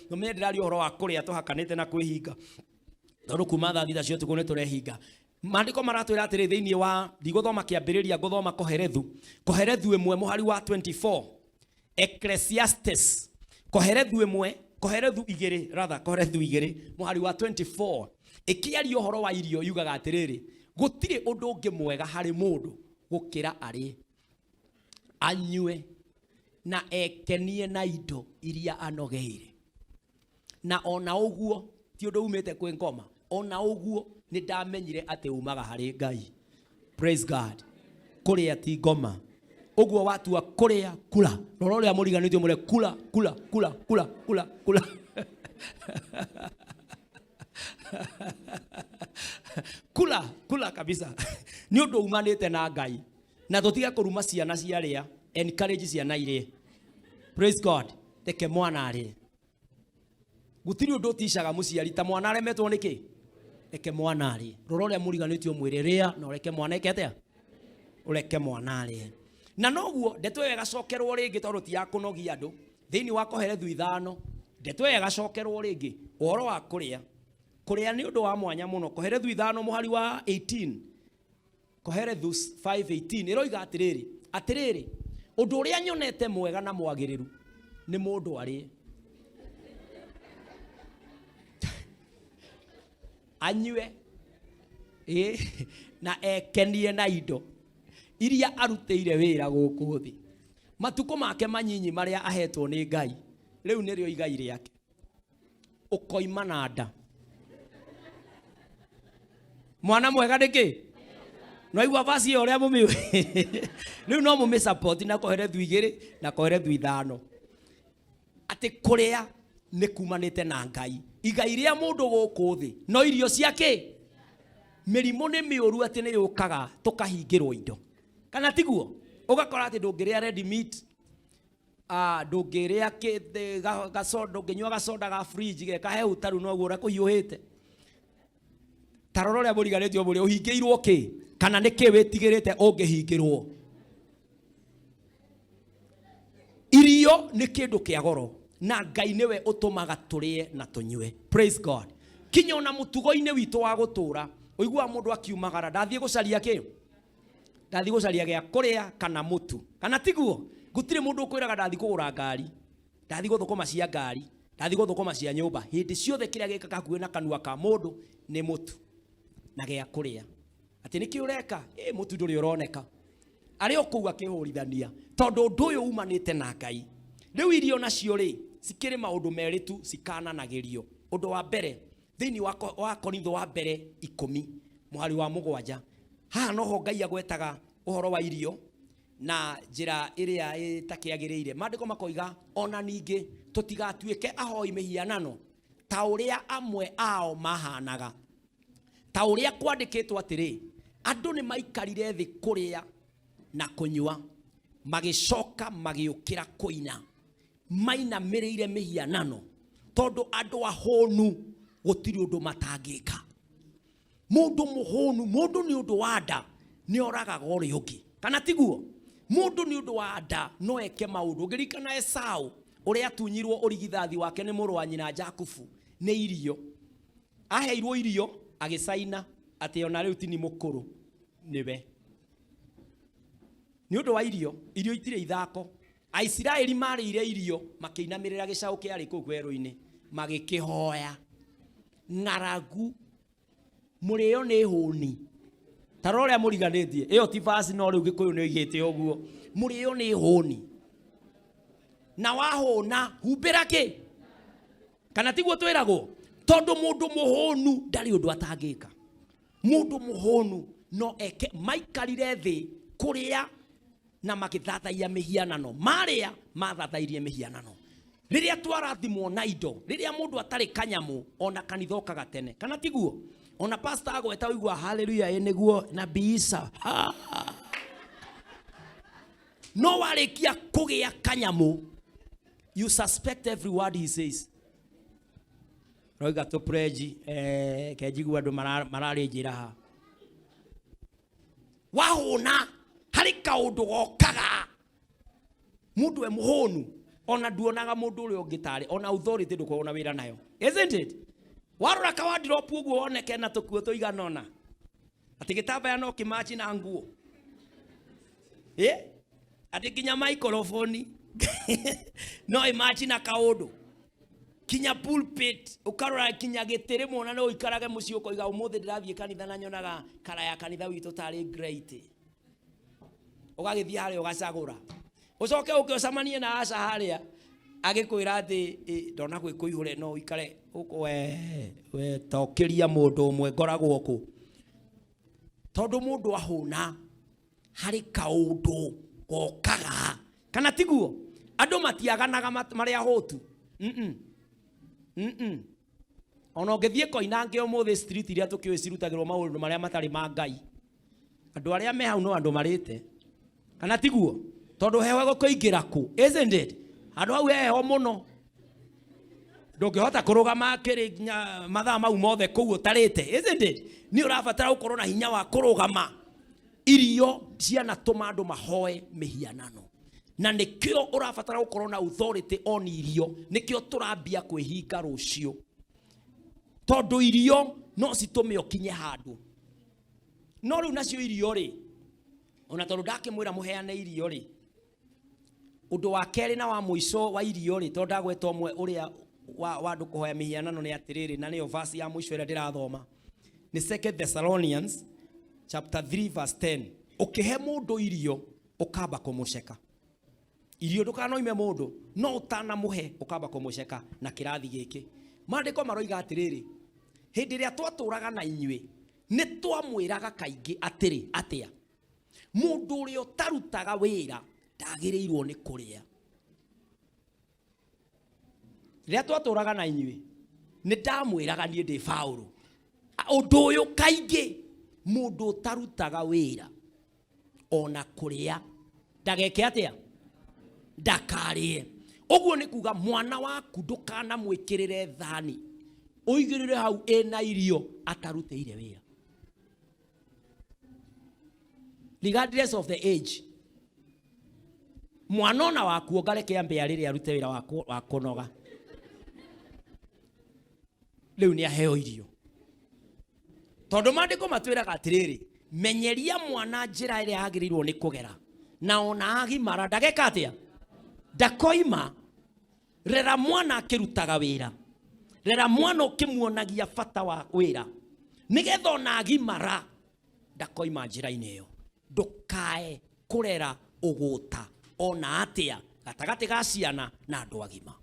no me ndirari uhoro wa kuria tuhakanite na kwihinga tondu kuma tha thita cio tukune turehinga. Mandiko maratwira atiri thiini wa ndigũthoma kĩambĩrĩria ngũthoma Koherethu ĩmwe mũhari wa 24 Ecclesiastes Koherethu igĩrĩ mũhari wa 24 ikiaria ũhoro wa irio yugaga atĩrĩrĩ gũtirĩ ũndũ ũngĩ mwega harĩ mũndũ gũkĩra arĩ anyue na ekenie na indo iria anogeire. Na ona ũguo ti ũndũ umĩte kwĩ ngoma, ona ũguo ni ndamenyire ati umaga hari Ngai. Praise God. Kuria ti ngoma. Uguo watu wa kuria kula. Roro ria muriganitio mure kula. Kula kabisa. Ni undu umanite na Ngai. Na tutiga kuruma ciana ciaria, encourage ciana irie. Praise God. Teke mwana arie. Gutiri undu tishaga muciari ta mwana aremetwo niki? Eke mwana ari. Roro ria muriganitio mwire ria na ureke mwana eketea. Ureke mwana ari. Na noguo ndeto ye gacokerwo ringi tondu ti ya kunogia andu. Thiini wa Koherethu 5 ndeto ye gacokerwo ringi uhoro wa kuria ni undu wa mwanya muno. Koherethu 5 muhari wa 18 Koherethu 5:18 iroiga atiriri undu uria nyonete mwega na mwagiriru ni mundu ari anyue na ekenie na indo iria aruteire wira guku thi. Matuko make manyinyi maria ahetwo ni Ngai riu nirio igai riake. Ukoima na nda. Mwana mwega ndiki no igwa basi oria mumi riu no mumi support na kohere thuigiri na kohere thuithano ati kuria ni kumanite na Ngai igai ria mundu guku thi no irio ciake mirimo ni miuru ati ni yukaga tukahingirwo indo kana tiguo ugakora ati ndungiria ready meat ndungiria gasoda nginywa gasoda ga fridge ge kahe utaru no gura kuhiuhite taroro ria muriganitio muri uhingiirwo ki kana niki witigirite ungihingirwo irio ni kindu kia goro na Ngai niwe utumaga turie na tunywe. Praise God. Kinya ona mutugo-ini witu wa gutura uigua mundu akiumagara ndathie gucaria ki ndathie gucaria gia kuria kana mutu kana tiguo gutire mundu ukwiraga ndathie kugura ngari ndathie guthukuma cia ngari ndathie guthukuma cia nyumba hindi ciothe kiria gika hakuhi na kanua ka mundu ni mutu na gia kuria ati niki ureka mutu nduri uroneka ari okuga kihurithania tondu ndu uyu umanite na Ngai riu irio nacio ri sikire maundu meritu sikananagirio undu wa mbere thiini wa Korintho wa mbere 10 muhari wa 7 ha no ho Ngai agwetaga uhoro wa irio na njira iria itakiagirire mandiko makoiga ona ningi tutigatuike ahoi mihianano ta uria amwe ao mahanaga ta uria kwandikitwo atiri andu ni maikarire thi kuria na kunywa magicoka magiukira kuina maina mireire mihianano tondu andu ahonu gutiri undu matangika mundu muhonu mundu ni undu wanda ni oragaga uri ungi kana tiguo mundu ni undu wanda no eke maundu ngirikana Esau uria atunyirwo urigithathi wake ni muru wa nyina Jakubu ni irio aheirwo irio agicaina ati ona riu tini mukuru niwe ni undu wa irio itire ithako Aisiraeli marire irio makinamirira gicau kiari ku gweru-ini magikihoya ngaragu murio ni huni taroria muriganitie iyo ti verse no riu Gikuyu ni igite oguo murio ni huni na wahona humbira ki kana tiguo twiragwo tondu mundu muhonu ndari undu atangika mundu muhonu no eke maikarire thi kuria na magithathaia mihianano maria mathathairie mihianano riria twarathimwo na indo riria mundu atari kanyamu ona kanithoka gatene kana tiguo ona pastor agweta uigwa hallelujah eniguo na biisa no warikia kugia kanyamu you suspect every word he says roiga to preji kejigwa andu marari njira ha wahuna hari kaundu gokaga mundu muhonu ona duonaga mundu uri ungitari ona authority ndukuona wira nayo isn't it warora kawadrop uguo oneke na tukuo tuiganona ati gitambaya no kimachi na nguo ati kinya microphone no imachi na kaundu kinya pulpit ukarora kinya gitiri mona no ikarage muci ukoiga umuthi ndirathie kanitha na nyonaga kara ya kanitha witu tari great ugagithie hari ugacagura ucoke ukicamanie na aca haria agikwira ati ndona gwikuihure no ikare uko we tokiria mundu umwe ngoragwo ku tondu mundu ahuna hari kaundu gokaga kana tiguo andu matiaganaga maria hotu ona ngithie koinange umuthi street iria tukiwe cirutagirwo maundu maria matari ma Ngai andu aria me hau no andu marite kana tiguo tondu hewe gukuingira ku isn't it andu hau heho muno ndungihota kurugama kiri nginya mathaa mau mothe kuu utarite isn't it ni urabatara ukorwo na hinya wa kurugama irio ciana tuma andu mahoe mihianano na nikio urabatara ukorwo na authority on irio nikio turambia kwihinga rucio tondu irio no citume okinye handu no riu nacio irio ri ona tondu ndakimwira muheane irio ri undu wa keri na wa muico wa irio ri tondu ndagwetwo mwe uria wa andu kuhoya mihianano ni atiriri na niyo verse ya muico ira ndirathoma ni 2 Thessalonians chapter 3 verse 10 ukihe mundu irio ukamba kumuceka irio ndukanoime mundu no utana muhe ukamba kumuceka na kirathi giki mandiko maroiga atiriri hindi ria twaturaga na inywe nĩ twamwĩraga kaingĩ atĩrĩ atĩa mũndũ ũrĩa ũtarutaga wĩra ndagĩrĩirwo nĩ kũrĩa. Rĩrĩa twatũraga na inyuĩ nĩ ndamwĩraga niĩ ndĩ Paulo ũndũ ũyũ kaingĩ, mũndũ ũtarutaga wĩra ona kũrĩa ndageke atĩa, ndakarĩe. Ũguo nĩ kuga mwana waku ndũkanamwĩkĩrĩre thani ũigĩrĩre hau ena irio atarutĩire wĩra. Regardless of the age, mwana ona waku ongareke ambia rĩrĩa arute wĩra wa kũnoga, rĩu nĩ aheo irio. Tondũ maandĩko matwĩraga atĩrĩrĩ, menyeria mwana njĩra ĩrĩa agĩrĩirwo nĩ kũgera, na ona agimara ndageka atĩa, ndakoima. Rera mwana akĩrutaga wĩra, rera mwana ũkĩmuonagia bata wa wĩra, nĩgetha ona agimara ndakoima njĩra-inĩ ĩyo. Ndũkae kũrera ũgũta ona atĩa gatagatĩ ga ciana na andũ agima.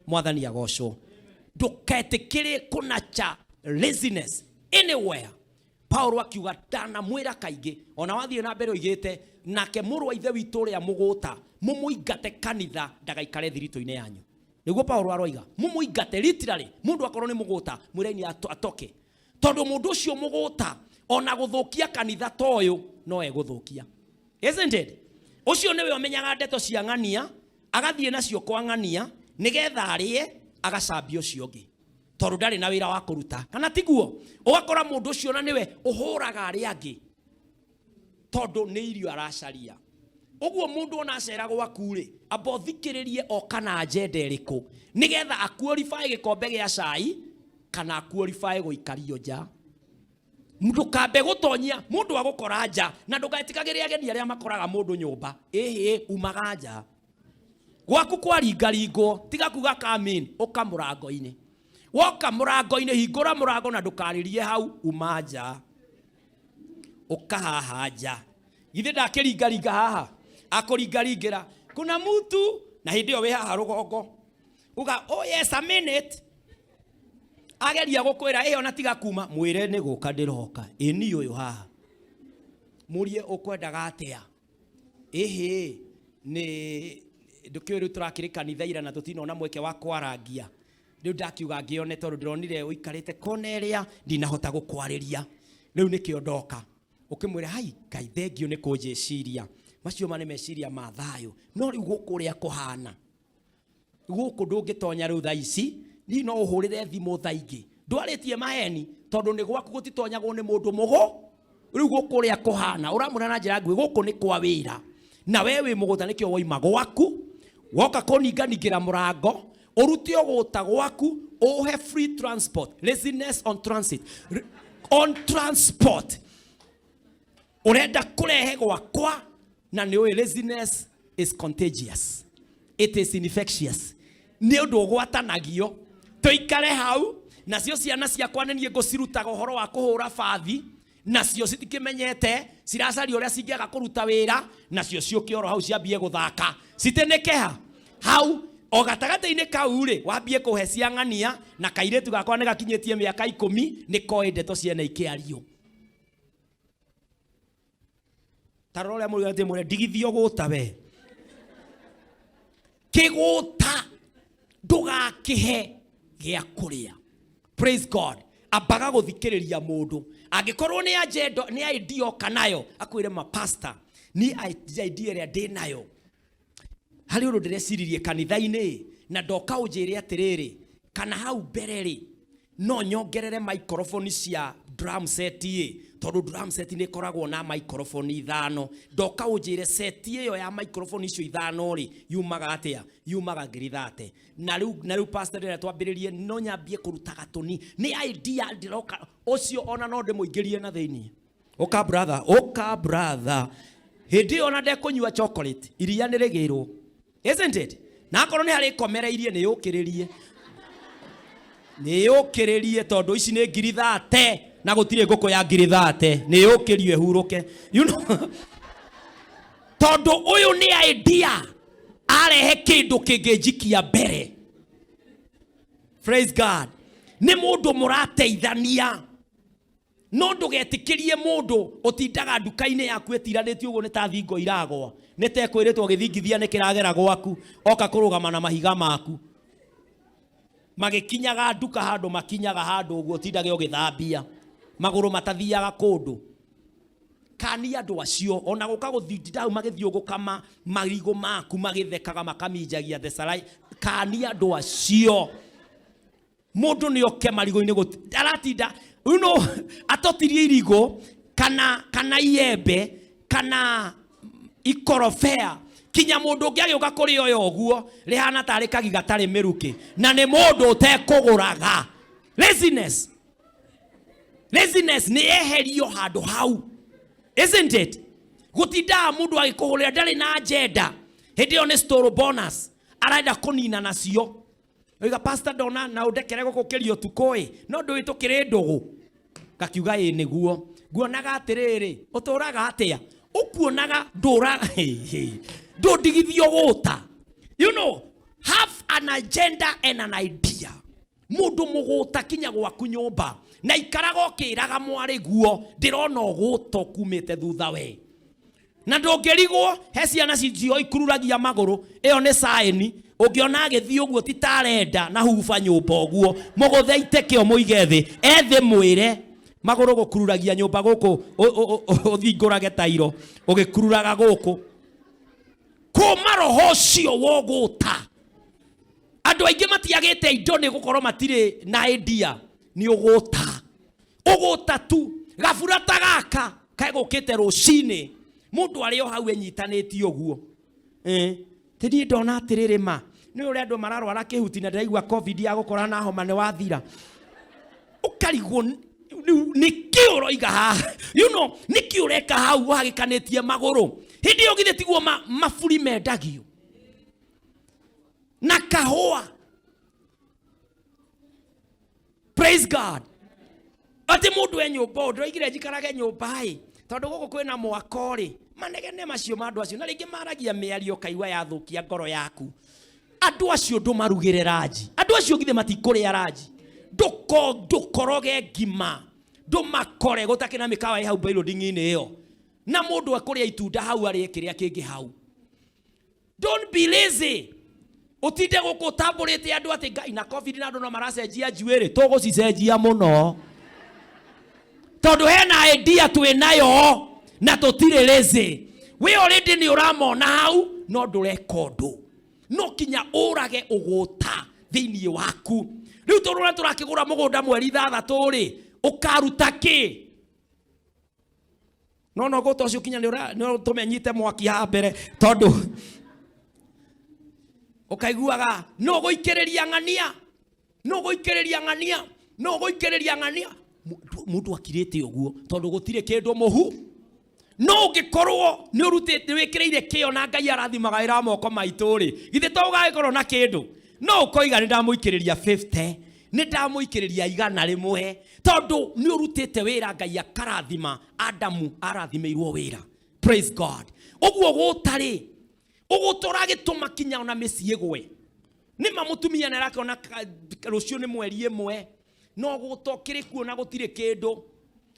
Mwathani agocwo. Ndũketĩkĩre kũnacha laziness anywhere. Paulo akiuga ndanamwĩra kaingĩ, ona wathiĩ na mbere oigĩte nake mũrũ wa ithe witũ ũrĩa mũgũta mũmũingate kanitha ndagaikare thiritũ-inĩ yanyu. Nĩguo Paulo aroiga mũmũingate literally, mũndũ akorwo nĩ mũgũta mwĩraini atoke, tondũ mũndũ ũcio mũgũta ona gũthũkia kanitha toyo no egũthũkia. Isn't it? Ũcio nĩwe ũmenyaga ndeto cia ng'ania agathiĩ nacio kwa ng'ania nĩgetha arĩe agacambia ũcio ũngĩ, tondũ ndarĩ na wĩra wa kũruta. Kana tiguo ũgakora mũndũ ũcio na nĩwe ũhũraga arĩa angĩ tondũ nĩ irio aracaria. Ũguo mũndũ ona acera gwaku rĩ, amba ũthikĩrĩrie o kana agenda ĩrĩkũ nĩgetha akuorify gĩkombe gĩa cai kana akuorify gũikario nja. Ndũkambe gũtonyia mũndũ agũkora nja, na ndũgetikagĩre ageni arĩa makoraga mũndũ nyũmba umaga nja. Gwaku kwaringaringwo tiga kuga come in, ũka mũrango-inĩ. Woka mũrango-inĩ hingũra mũrango na ndũkarĩrie hau, uma nja, ũka haha nja. Githĩ ndakĩringaringa haha akũringaringĩra kuna mtu na hĩndĩ ĩyo wĩ haha rũgongo uga oh yes a minute, ageria gũkwĩra ĩyo na tiga kuma mwĩre nĩ gũka ndĩroka ĩni ũyũ haha mũrie ũkwendaga atĩa. Nĩ ndũkĩũĩ rĩu tũrakĩrĩ kanitha ira na tũtinona mweke wa kwarangia. Rĩu ndakiuga ngĩone tondũ ndĩronire ũikarĩte kona ĩrĩa ndinahota gũkwarĩria, rĩu nĩkĩo ndoka. Ũkĩmwĩra hai Ngai thengio nĩ kũnjĩciria, macio manĩ meciria ma thayũ, no rĩu gũkũ ũrĩa kũhana gũkũ ndũngĩtonya rĩu thaa ici, ni no ũhũrĩre thimũ thaa ingĩ ndwarĩtie maheni, tondũ nĩ gwaku gũtitonyagwo nĩ mũndũ mũgo. Rĩu gũkũ ũrĩa kũhana ũramwĩra na njĩra nguhĩ gũkũ nĩ kwa wĩra, na we wĩ mũgũta nĩkĩo woima gwaku woka kũninganingĩra mũrango ũrute ũgũta gwaku ũhe free transport. Laziness on transit, on transport. Urenda kurehe gwakwa na nĩ ũĩ laziness is contagious, it is infectious. Nĩ ũndũ ũgwatanagio. Tũikare hau nacio ciana ciakwa nĩ niĩ ngũcirutaga ũhoro wa kũhũra bathi, nacio citikĩmenyete ciracaria ũrĩa cingĩaga kũruta wĩra, nacio ciũke oro hau ciambie gũthaka citĩnĩkeha hau o gatagatĩ-inĩ kau rĩ, wambie kũhe cia ng'ania na kairĩtu gakwa nĩ gakinyĩtie mĩaka 10 nĩ koĩ ndeto ciene ikĩario. Tarora ũrĩa mũrũ atĩ mũre ndigithio gũta we kĩgũta ndũgakĩhe gĩa kũrĩa. Praise God. Ambaga gũthikĩrĩria mũndũ angĩkorwo nĩ agenda nĩ idea oka nayo akwĩre ma pastor ni idea ĩrĩa ndĩ nayo harĩ ũndũ ndĩreciririe kanitha-inĩ, na ndoka ũnjĩre atĩrĩrĩ kana hau mbere rĩ no nyongerere microphone cia drum set tondũ drum set nĩ koragwo na microphone 5. Ndoka ũnjĩre set ĩyo ya microphone icio 5 rĩ yumaga atĩa, yumaga ngiri 30. Na rĩu pastor rĩrĩa twambĩrĩrie no nyambie kũruta gatũni nĩ idea ndĩroka ũcio ona no ndĩmũingĩrie na thĩinĩ. Oka brother hĩndĩ ĩyo ona ndekũnyua chocolate iria nĩ rĩgĩrwo, isn't it? Na akorwo nĩ harĩ komereirie nĩ yũkĩrĩrie tondũ ici nĩ ngiri 30 na gũtirĩ ngũkũ ya ngiri 30 nĩ yũkĩrio hurũke, you know. Tondũ ũyũ nĩ idea arehe kĩndũ kĩngĩnjikia mbere. Praise God. Nĩ mũndũ mũrateithania no ndugetikirie mundu utindaga nduka-ini yaku etiranĩtie uguo nĩ ta thingo iragwa nĩ ta kwĩrĩtwo gĩthingithia nĩ kĩragera gwaku oka kũrũgama na mahiga maku magĩkinyaga nduka handũ makinyaga handũ ũguo tindage ũgĩthambia magũrũ matathiaga kũndũ kani andũ acio ona gũka gũthinda magĩthiũgũka marigũ maku magĩthekaga makaminjagia thesarai kani andũ acio mũndũ nĩ oke marigũ-inĩ gũtaratinda atotirie irigo kana iembe kana ikorobea kinya mũndũ ũngĩ agĩũka kũrĩ oyo ũguo rĩhana tarĩ kagi gatarĩ mĩrukĩ na nĩ mũndũ ũtekũgũraga. Laziness nĩ eherio handũ hau, isn't it? Gũtindaga mũndũ agĩkũgũrĩra ndarĩ na agenda hĩndĩ ĩyo nĩ store bonus arenda kũnina nacio. Oiga pastor ndona na ũndekere gũkũkĩrio tukũĩ no ndũĩtũkĩrĩ ndũgũ gakiuga ĩ nĩguo nguonaga atĩrĩrĩ ũtũraga atĩa ũkuonaga ndũndigithio gũta. You know, have an agenda and an idea. Mũndũ mũgũta kinya gwaku nyũmba na ikaraga ũkĩraga mwarĩ guo ndĩrona ũgũta kumĩte thutha we na ndũngĩrigwo he ciana cinjio ikururagia magũrũ ĩyo nĩ saĩni ũngĩona agĩthiĩ ũguo ti tarenda na huba nyũmba ũguo mũgũthe itekeo mũige thĩ ethĩ mwĩre magũrũ gũkururagia nyũmba gũkũ ũthingũrage tairo ũgĩkururaga gũkũ kuma roho ũcio wogũta. Andũ aingĩ matiagĩte indo nĩ gũkorwo matirĩ na idea nĩ ũgũta tu gaburata gaka kagũkĩte rũcinĩ mũndũ arĩ o hau enyitanĩtie ũguo tĩni ndona atĩrĩrĩ ma nĩ ũrĩa andũ mararwara kĩhuti na ndĩraigua covid ya gũkora na homa nĩ wathira ũkarigwo nĩkĩ ũroiga haha nĩkĩ ũreka hau wagĩkanĩtie magũrũ hĩndĩ ĩyo githĩ tiguo maburi mendagio na kahũa. Praise God. Ati mũndũ nyũmba ndũraigire njikarage nyũmba tondũ gũkũ kwĩna mwaka rĩ manegene macio mandũ acio na rĩngĩ maragia mĩario kaigua yathũkia ngoro yaku. Andũ acio ndũmarugĩre ranji, andũ acio githĩ matikũrĩa ranji, ndũkoroge ngima ndũmakore gũtakĩ na mĩkawa hau building-inĩ ĩyo na mũndũ akũrĩa itunda hau arĩ kĩrĩa kĩngĩ hau. Don't be lazy. Utinde gũkũ tambũrĩte andũ atĩ Ngai na covid na andũ no maracenjia njuĩrĩ tũgũcicenjia mũno tondũ hena idea twĩnayo na tũtirĩ lazy. We already nĩ ũramona hau no ndũreka ũndũ no kinya ũrage ũgũta thĩinĩ waku. Rĩu tũrona tũrakĩgũra mũgũnda mweri 6 rĩ ũkaruta kĩ no gũta ũcio kinya nĩ tũmenyite mwaki ha mbere tondũ ukaiguaga no gũikĩrĩria ng'ania mũndũ akirĩte ũguo tondũ gũtirĩ kĩndũ mũhu no ũngĩkorwo nĩ ũrutĩte wĩkĩrĩire kĩyo na Ngai arathimaga wĩra moko maitũ rĩ githĩ to ũgagĩkorwo na kĩndũ no ũkoiga nĩ ndamũikĩrĩria 50 nĩ ndamũikĩrĩria 100 tondũ nĩ ũrutĩte wĩra Ngai akarathima Adamu arathimĩirwo wĩra. Praise God. Ũguo gũtarĩ ũgũtora gĩtũma kinya ona mĩciĩ gwe nĩma mũtumia nĩ arakĩona rũciũ nĩ mweri 1 no gũtokĩrĩ kuona gũtirĩ kĩndũ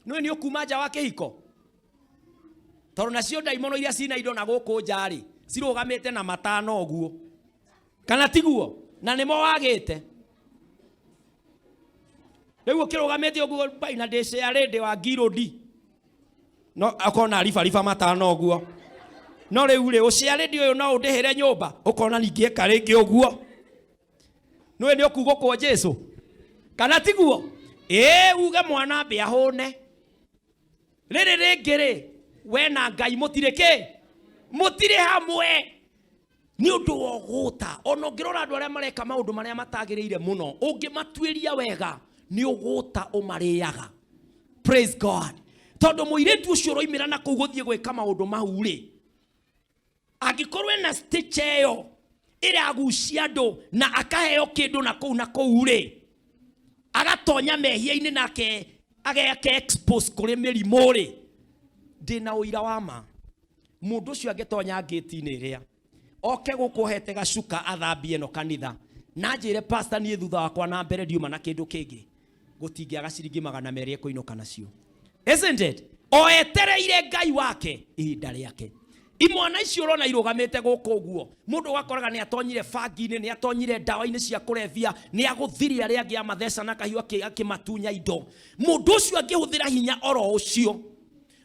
nĩ ũkuma nja wa kĩhiko tondũ nacio ndaimono iria cina indo na gũkũ njarĩ cirũgamĩte na matano ũguo kana tiguo na nĩmo wagĩte rĩu ũkĩrũgamĩte ũguo baina ndĩcĩa rĩndĩ wa ngirũndi no akona rifa matano ũguo no rĩu rĩ ũciarĩndi ũyũ no ũndĩhĩre nyũmba ũkona ningĩ eka rĩngĩ ũguo nĩ ũkugũkwo Jesũ kana tiguo uge mwana mbĩa hũne rĩrĩ rĩngĩ rĩ we na Ngai mũtirĩ hamwe nĩ ũndũ wa ũgũta. Ona ũngĩrora andũ arĩa mareka maũndũ marĩa matagĩrĩire mũno ũngĩmatuĩria wega nĩ ũgũta ũmarĩaga. Praise God. Tondũ mũirĩtu ũcio ũroimĩra na kũu gũthiĩ gwĩka maũndũ mau rĩ angĩkorwo ena stage ĩyo ĩrĩa agucia andũ na akaheo kĩndũ na kũu rĩ agatonya mehia-inĩ nake ageke expose kũrĩ mĩrimũ rĩ ndĩna ũira wa ma mũndũ ũcio angĩtonya gate-inĩ ĩrĩa oke gũkũhete gacuka athambie no kanitha na njĩre pastor niĩ thutha wakwa na mbere ndiuma na kĩndũ kĩngĩ gũtingĩaga ciringi 200 ekũinũka nacio Isn't it? Oetereire Ngai wake ihinda riake. Imwana icio urona irugamite guku guo. Mundu gakoraga ni atonyire bangi-ini, ni atonyire ndawa-ini cia kurevia, ni aguthiria ria ngia matheca na kahiu akimatunya indo. Mundu ucio angihuthira hinya oro ucio.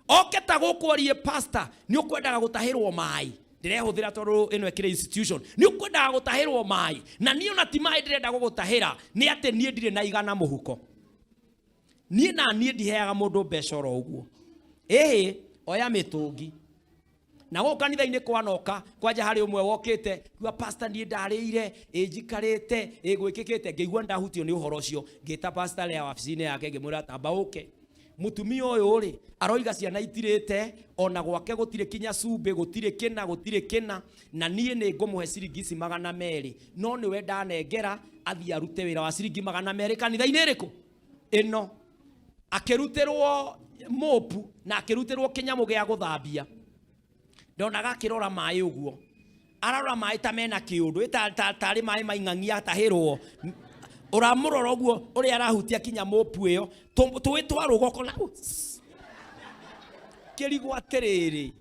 Oketa guku arie pastor, ni ukwendaga gutahirwo mai. Ndirehuthira tondu ino ekire institution. Ni ukwendaga gutahirwo mai. Na ni ona ti mai ndirenda gugutahira, ni ate nie ndire na igana muhuko. Nie na nie ndiheaga mundu mbeca oro uguo. Oya mitungi. Na go kanitha-ini kwanoka kwaja hari umwe wokite kwa pastor nie ndarĩire njikarĩte gwĩkĩkĩte ngĩigua ndahutio nĩ ũhoro ũcio ngĩta pastor ya wabici-inĩ yake ngĩmwĩra tambaũke mutumia ũyũ rĩ aroiga ciana itirĩte ona gwake gũtirĩ kinya cumbĩ gũtirĩ kĩna na niĩ nĩ ngũmũhe ciringi ici 200 no nĩwe ndanengera athiĩ arute wĩra wa ciringi 200 kanitha-inĩ ĩrĩkũ ĩno akĩrutĩrwo mopu na akĩrutĩrwo kĩnyamũ gĩa gũthambia. Ndonaga akirora mai uguo. Ararora mai ta mena kiundu, tari mai maing'ang'ia tahirwo. Uramurora uguo uri arahutia kinya mopu iyo. Tuwitwa rugoko na. Kirigo atiriri.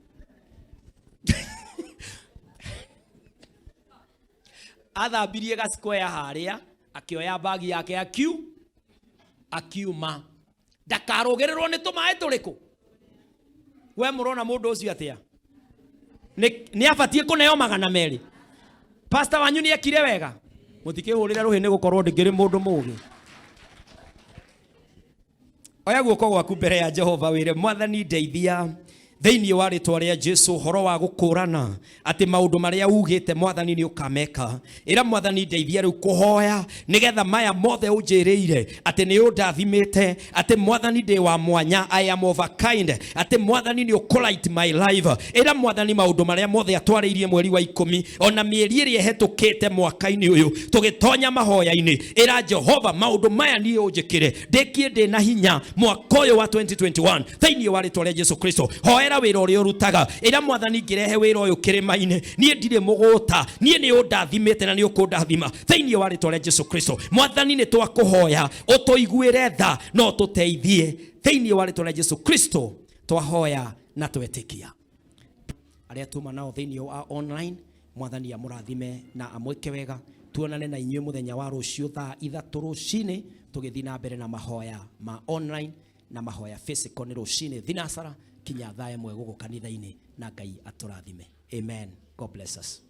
Athambirie ga square haria, akioya bagi yake akiuma. Ndakarogererwo ni tumae turiku. We murona mundu ucio atia? Ni abatie kuneo 200. Pastor wanyu ni ekire wega. Mutikihurira ruhi ni gukorwo ndingiri mundu mugi. Oya guoko gwaku mbere ya Jehova wire Mwathani ndeithia thĩinĩ wa rĩtwa rĩa Jesu horo wa gũkũrana atĩ maũndũ marĩa ugĩte Mwathani nĩ ũkameka. Ĩra Mwathani ndeithia rĩu kũhoya nĩgetha maya mothe ũnjĩrĩire atĩ nĩ ũndathimĩte atĩ Mwathani ndĩ wa mwanya, I am of a kind, atĩ Mwathani nĩ ũkũlight my life. Ĩra Mwathani maũndũ marĩa mothe atwarĩirie mweri wa 10 ona mĩeri ĩrĩa ĩhetũkĩte mwaka-inĩ ũyũ tũgĩtonya mahoya-inĩ. Ĩra Jehova maũndũ maya niĩ ũnjĩkĩre ndĩkie ndĩ na hinya mwaka ũyũ wa 2021 thĩinĩ wa rĩtwa rĩa Jesu Kristo. Hoera wĩra ũrĩa ũrutaga. Ĩra Mwathani ngĩrehe wĩra ũyũ kĩrĩma-inĩ niĩ ndirĩ mũgũta, niĩ nĩ ũndathimĩte na nĩ ũkũndathima thĩinĩ wa rĩtwa rĩa Jesu Kristo. Mwathani nĩ twakũhoya ũtũiguĩre tha no tũteithie thĩinĩ wa rĩtwa rĩa Jesu Kristo twahoya na twetĩkia. Arĩa tuma nao thĩinĩ wa online Mwathani amũrathime na amwĩke wega. Tuonane na inyuĩ mũthenya wa rũciũ thaa 3 rũcinĩ tũgĩthiĩ na mbere na mahoya ma online na mahoya physical nĩ rũcinĩ thinacara kinya thaa 1 gũkũ kanitha-inĩ na Ngai atũrathime. Amen. God bless us.